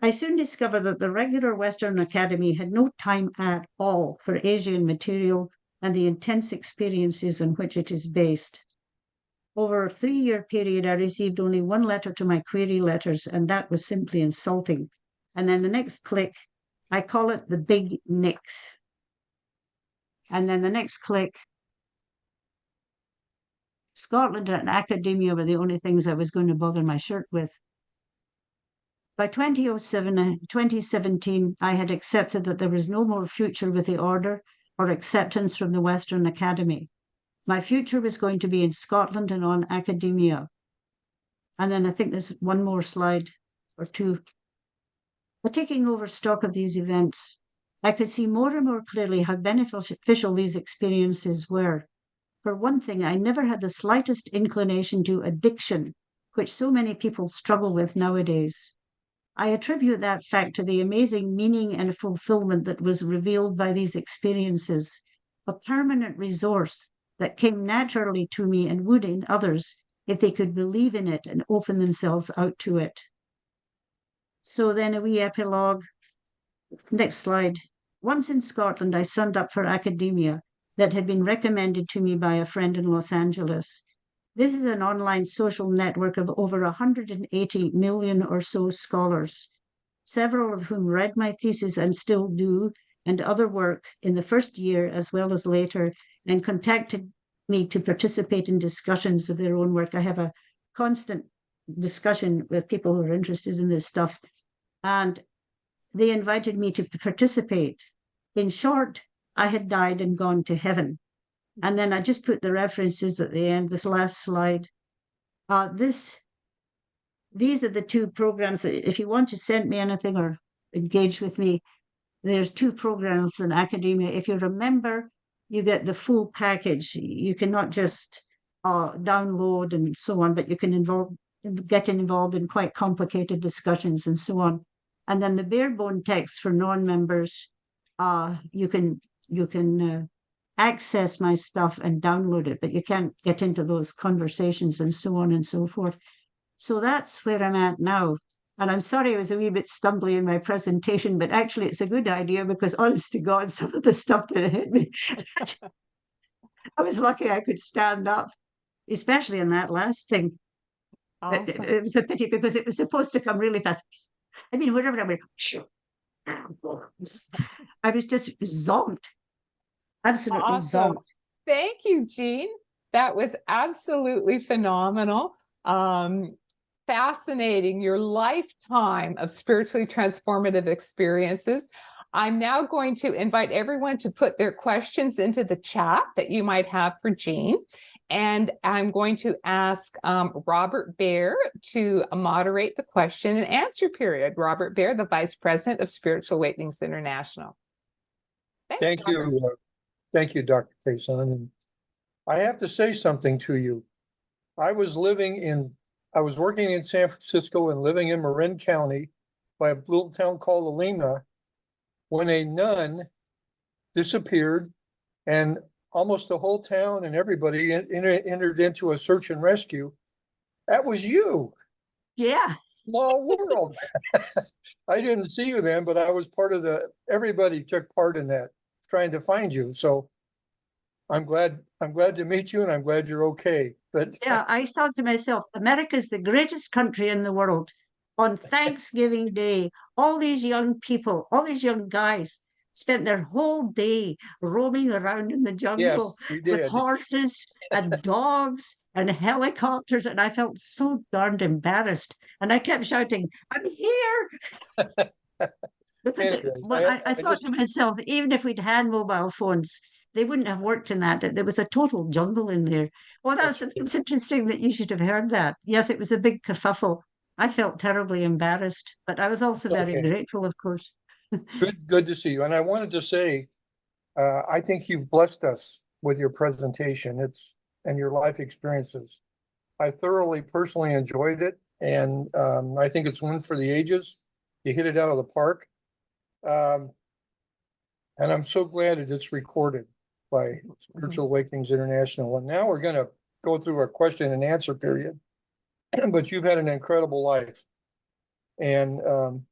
I soon discovered that the regular Western Academy had no time at all for Asian material and the intense experiences on which it is based. Over a 3-year period, I received only one letter to my query letters, and that was simply insulting. And then the next click, I call it the big nix. And then the next click, Scotland and academia were the only things I was going to bother my shirt with. By 2017, I had accepted that there was no more future with the order or acceptance from the Western Academy. My future was going to be in Scotland and on academia. And then I think there's one more slide or two. But taking over stock of these events, I could see more and more clearly how beneficial these experiences were. For one thing, I never had the slightest inclination to addiction, which so many people struggle with nowadays. I attribute that fact to the amazing meaning and fulfillment that was revealed by these experiences, a permanent resource that came naturally to me and would in others if they could believe in it and open themselves out to it. So then a wee epilogue. Next slide. Once in Scotland, I signed up for academia that had been recommended to me by a friend in Los Angeles. This is an online social network of over 180 million or so scholars, several of whom read my thesis and still do, and other work in the first year as well as later, and contacted me to participate in discussions of their own work. I have a constant discussion with people who are interested in this stuff, and they invited me to participate. In short, I had died and gone to heaven. And then I just put the references at the end, this last slide. These are the two programs. If you want to send me anything or engage with me, there's two programs in academia. If you're a member, you get the full package. You cannot just download and so on, but you can get involved in quite complicated discussions and so on. And then the bare bone text for non-members, you can access my stuff and download it, but you can't get into those conversations and so on and so forth. So that's where I'm at now. And I'm sorry I was a wee bit stumbly in my presentation, but actually it's a good idea because honest to God, some of the stuff that hit me, I was lucky I could stand up, especially in that last thing. Awesome. It was a pity because it was supposed to come really fast. I mean, whatever I went, I was just zonked. Absolutely Awesome. zonked. Thank you, Jean. That was absolutely phenomenal. Fascinating, your lifetime of spiritually transformative experiences. I'm now going to invite everyone to put their questions into the chat that you might have for Jean. And I'm going to ask Robert Baer to moderate the question and answer period. Robert Baer, the Vice President of Spiritual Awakenings International. Thanks, Thank you. Thank you, Dr. Kaysen. And I have to say something to you. I was working in San Francisco and living in Marin County by a little town called Alina when a nun disappeared and almost the whole town and everybody entered into a search and rescue. That was you. Yeah. Small world. I didn't see you then, but I was part of everybody took part in that, trying to find you. So I'm glad to meet you and I'm glad you're okay. But yeah, I thought to myself, America is the greatest country in the world. On Thanksgiving Day, all these young people, all these young guys spent their whole day roaming around in the jungle with horses and dogs and helicopters. And I felt so darned embarrassed. And I kept shouting, I'm here. Because I thought to myself, even if we'd had mobile phones, they wouldn't have worked in that. There was a total jungle in there. Well, it's interesting that you should have heard that. Yes, it was a big kerfuffle. I felt terribly embarrassed, but I was also very grateful, of course. Good to see you. And I wanted to say, I think you've blessed us with your presentation. And your life experiences. I thoroughly personally enjoyed it. And I think it's one for the ages. You hit it out of the park. And I'm so glad that it's recorded by Spiritual Awakenings International. And now we're going to go through a question and answer period. But you've had an incredible life. And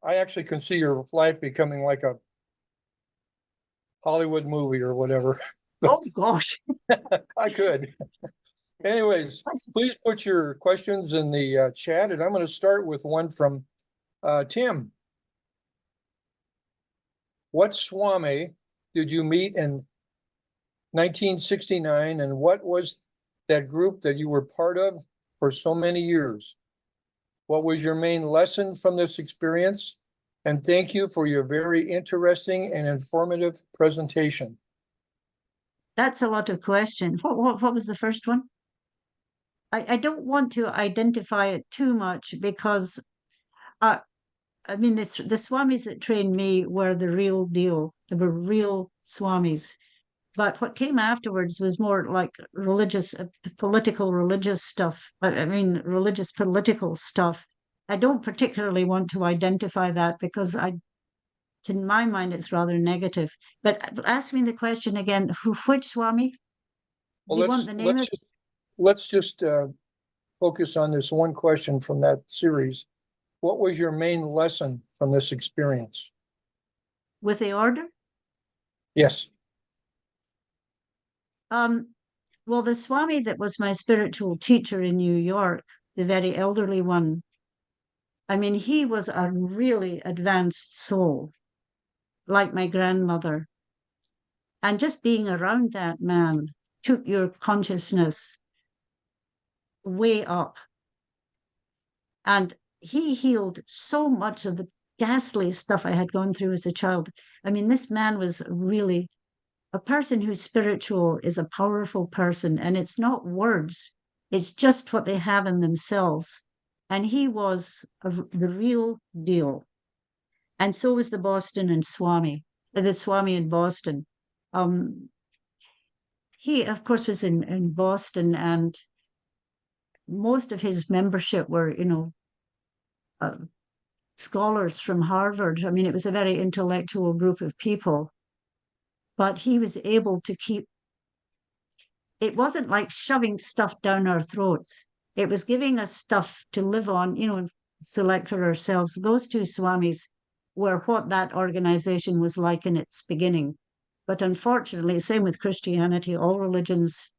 I actually can see your life becoming like a Hollywood movie or whatever. Oh, gosh. I could. Anyways, please put your questions in the chat. And I'm going to start with one from Tim. What Swami did you meet in 1969, and what was that group that you were part of for so many years? What was your main lesson from this experience? And thank you for your very interesting and informative presentation. That's a lot of questions. What was the first one? I don't want to identify it too much because I mean, the Swamis that trained me were the real deal. They were real Swamis. But what came afterwards was more like religious, political religious stuff. I mean, religious political stuff. I don't particularly want to identify that because in my mind, it's rather negative. But ask me the question again, which Swami? Well, Do you want the name of it? Let's just focus on this one question from that series. What was your main lesson from this experience? With the order? Yes. Well, the Swami that was my spiritual teacher in New York, the very elderly one, I mean, he was a really advanced soul, like my grandmother. And just being around that man took your consciousness way up. And he healed so much of the ghastly stuff I had gone through as a child. I mean, this man was really a person who's spiritual is a powerful person, and it's not words, it's just what they have in themselves. And he was the real deal. And so was the Swami in Boston. Um, he, of course, was in Boston, and most of his membership were, uh, scholars from Harvard. I mean, it was a very intellectual group of people, but he was able to keep, it wasn't like shoving stuff down our throats. It was giving us stuff to live on, and select for ourselves. Those two Swamis were what that organization was like in its beginning. But unfortunately, same with Christianity, all religions,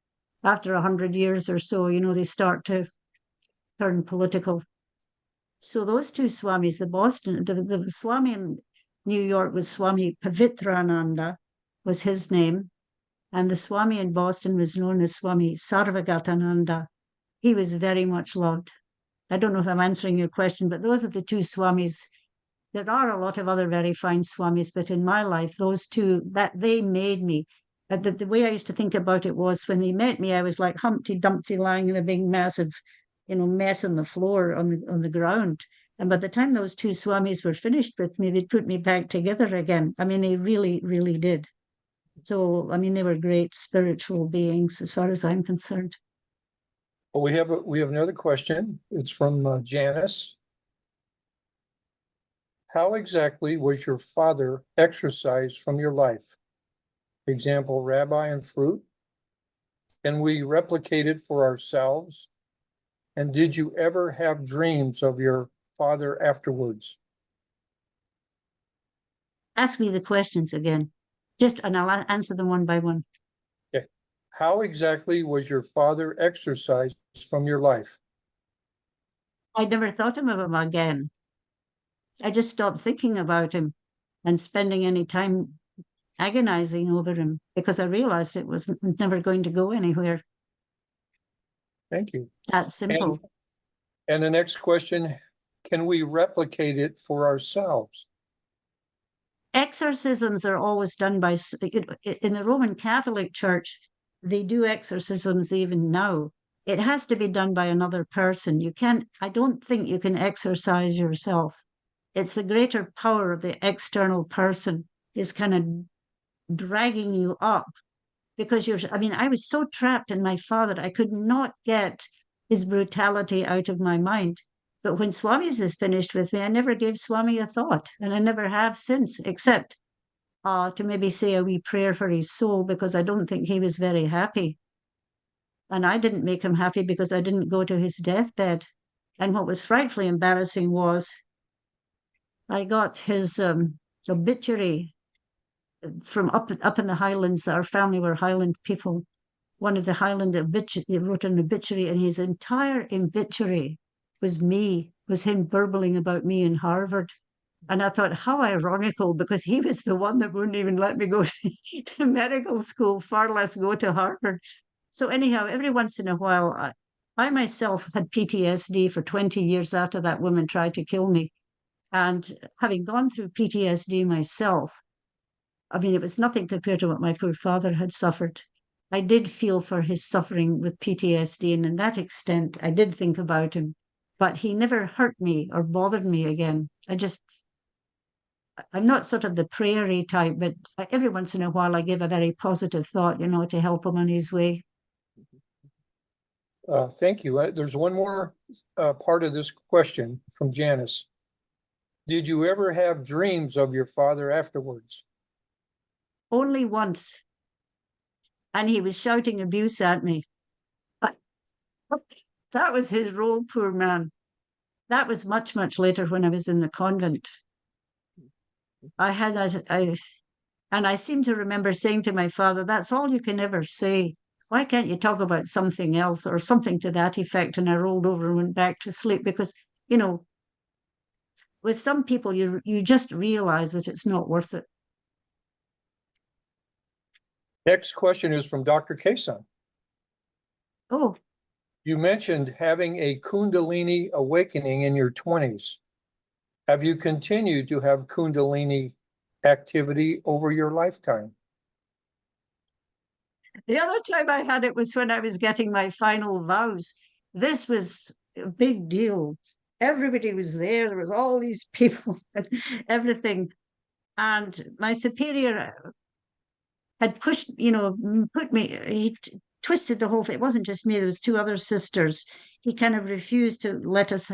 after 100 years or so, they start to turn political. So those two Swamis, the Swami in New York was Swami Pavitrananda, was his name. And the Swami in Boston was known as Swami Sarvagatananda. He was very much loved. I don't know if I'm answering your question, but those are the two Swamis. There are a lot of other very fine Swamis, but in my life, those two, that they made me. The way I used to think about it was when they met me, I was like Humpty Dumpty lying in a big massive, mess on the floor on the ground. And by the time those two Swamis were finished with me, they'd put me back together again. I mean, they really, really did. So, I mean, they were great spiritual beings as far as I'm concerned. Well, we have another question. It's from Janice. How exactly was your father exorcised from your life? Example, rabbi and fruit. Can we replicate it for ourselves? And did you ever have dreams of your father afterwards? Ask me the questions again, and I'll answer them one by one. Okay. How exactly was your father exorcised from your life? I never thought of him again. I just stopped thinking about him and spending any time agonizing over him because I realized it was never going to go anywhere. Thank you. That simple. And the next question, can we replicate it for ourselves? Exorcisms are always done by, in the Roman Catholic Church, they do exorcisms even now. It has to be done by another person. I don't think you can exorcise yourself. It's the greater power of the external person is kind of dragging you up because I was so trapped in my father, I could not get his brutality out of my mind. But when Swami was finished with me, I never gave Swami a thought, and I never have since, except to maybe say a wee prayer for his soul because I don't think he was very happy. And I didn't make him happy because I didn't go to his deathbed. And what was frightfully embarrassing was I got his obituary from up in the Highlands. Our family were Highland people. One of the Highland obituary, he wrote an obituary, and his entire obituary was him burbling about me in Harvard. And I thought, how ironical, because he was the one that wouldn't even let me go to medical school, far less go to Harvard. So anyhow, every once in a while, I myself had PTSD for 20 years after that woman tried to kill me. And having gone through PTSD myself, I mean, it was nothing compared to what my poor father had suffered. I did feel for his suffering with PTSD, and in that extent, I did think about him. But he never hurt me or bothered me again. I'm not sort of the prayery type, but every once in a while I give a very positive thought, to help him on his way. Thank you. There's one more part of this question from Janice. Did you ever have dreams of your father afterwards? Only once. And he was shouting abuse at me. That was his role, poor man. That was much, much later when I was in the convent. And I seem to remember saying to my father, that's all you can ever say. why can't you talk about something else or something to that effect? And I rolled over and went back to sleep because, you know, with some people, you just realize that it's not worth it. Next question is from Dr. Kason. Oh, You mentioned having a kundalini awakening in your 20s. Have you continued to have kundalini activity over your lifetime? the other time I had it was when I was getting my final vows. This was a big deal. Everybody was there. There was all these people and everything. And my superior had pushed, put me, he twisted the whole thing. It wasn't just me, there was two other sisters. He kind of refused to let us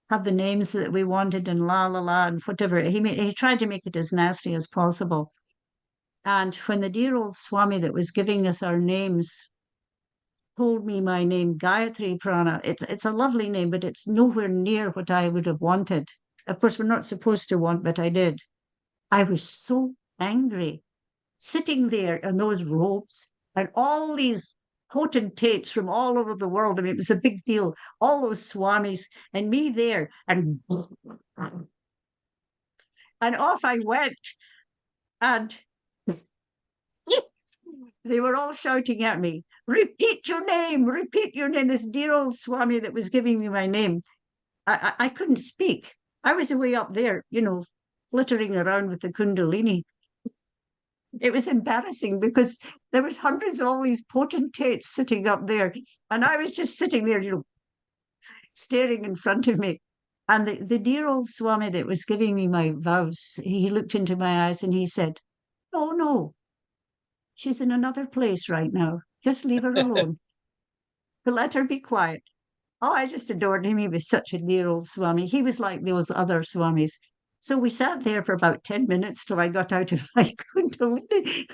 have the names that we wanted and la la la and whatever. He tried to make it as nasty as possible. And when the dear old Swami that was giving us our names told me my name, Gayatri Prana, it's a lovely name, but it's nowhere near what I would have wanted. Of course, we're not supposed to want, but I did. I was so angry sitting there in those robes and all these potentates from all over the world. I mean, it was a big deal. All those swamis and me there, and off I went. And they were all shouting at me, repeat your name, repeat your name. This dear old Swami that was giving me my name. I couldn't speak. I was away up there, flittering around with the kundalini. It was embarrassing because there was hundreds of all these potentates sitting up there. And I was just sitting there, staring in front of me. And the dear old Swami that was giving me my vows, he looked into my eyes and he said, "Oh, no, she's in another place right now. Just leave her alone. Let her be quiet." Oh, I just adored him. He was such a dear old Swami. He was like those other Swamis. So we sat there for about 10 minutes till I got out of my kundalini.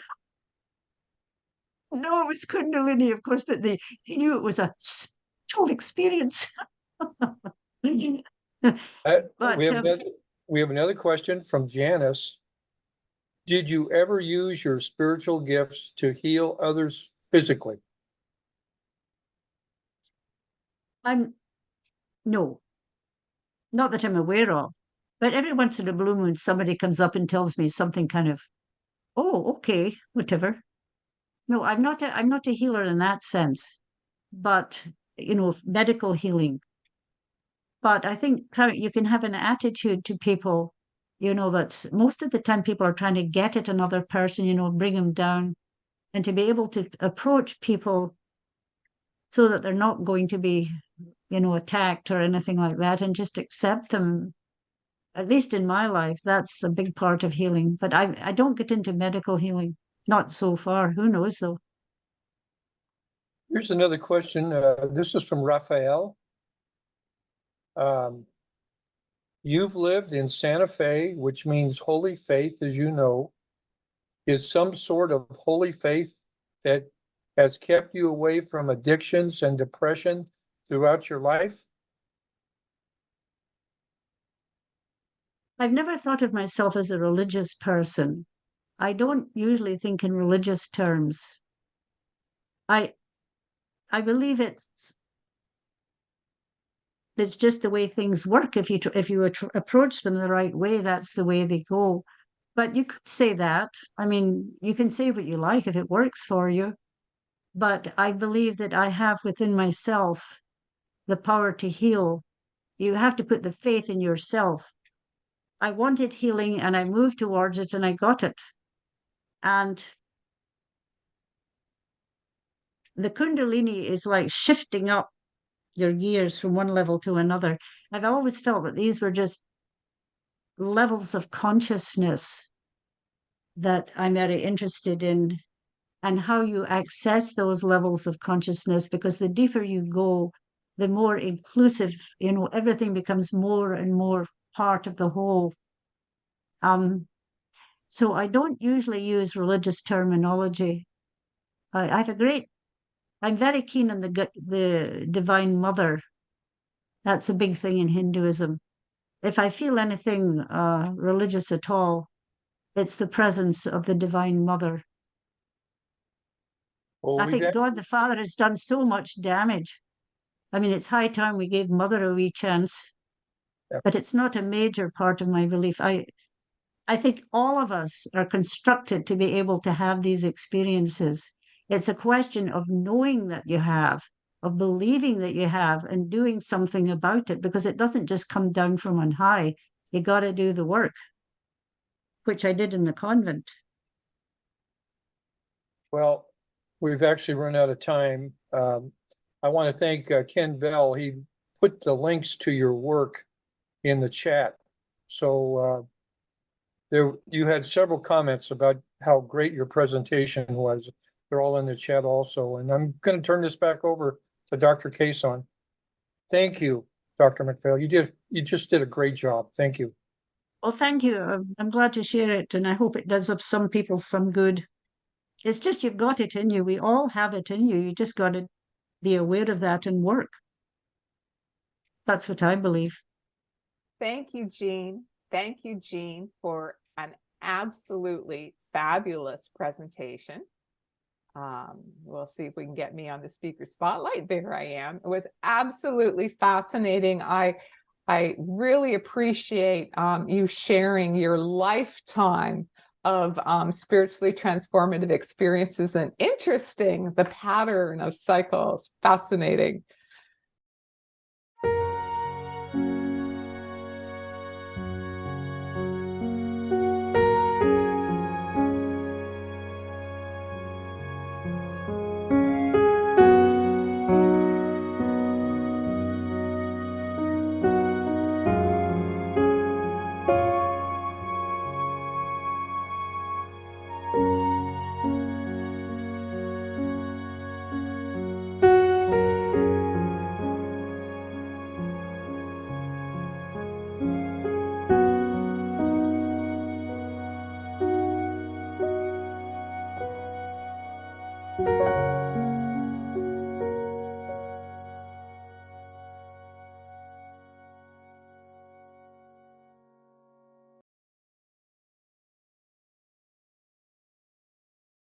No, it was kundalini, of course, but they knew it was a spiritual experience. We But have another question from Janice. Did you ever use your spiritual gifts to heal others physically? No, not that I'm aware of. But every once in a blue moon, somebody comes up and tells me something kind of, oh, okay, whatever. No, I'm not a healer in that sense, but medical healing. But I think you can have an attitude to people, that most of the time people are trying to get at another person, bring them down, and to be able to approach people so that they're not going to be, attacked or anything like that, and just accept them. At least in my life, that's a big part of healing. But I don't get into medical healing, not so far. Who knows though? Here's another question. This is from Raphael. You've lived in Santa Fe, which means holy faith, as you know. Is some sort of holy faith that has kept you away from addictions and depression throughout your life? I've never thought of myself as a religious person. I don't usually think in religious terms. I believe it's just the way things work. If you approach them the right way, that's the way they go. But you could say that. I mean, you can say what you like if it works for you. But I believe that I have within myself the power to heal. You have to put the faith in yourself. I wanted healing and I moved towards it and I got it. And the Kundalini is like shifting up your gears from one level to another. I've always felt that these were just levels of consciousness that I'm very interested in, and how you access those levels of consciousness, because the deeper you go, the more inclusive, everything becomes more and more part of the whole. So I don't usually use religious terminology. I'm very keen on the Divine Mother. That's a big thing in Hinduism. If I feel anything religious at all, it's the presence of the Divine Mother. Well, I we've think God the Father has done so much damage. I mean, it's high time we gave Mother a wee chance, Yeah. but it's not a major part of my belief. I think all of us are constructed to be able to have these experiences. It's a question of knowing that you have, of believing that you have, and doing something about it, because it doesn't just come down from on high. You got to do the work, which I did in the convent. Well, we've actually run out of time. I want to thank Ken Bell. He put the links to your work in the chat. So you had several comments about how great your presentation was. They're all in the chat also. And I'm going to turn this back over to Dr. Cason. Thank you, Dr. MacPhail. You just did a great job. Thank you. Well, thank you. I'm glad to share it, and I hope it does some people some good. It's just you've got it in you. We all have it in you. You just got to be aware of that and work. That's what I believe. Thank you, Jean. Thank you, Jean, for an absolutely fabulous presentation. We'll see if we can get me on the speaker spotlight. There I am. It was absolutely fascinating. I really appreciate you sharing your lifetime of spiritually transformative experiences, and interesting, the pattern of cycles. Fascinating.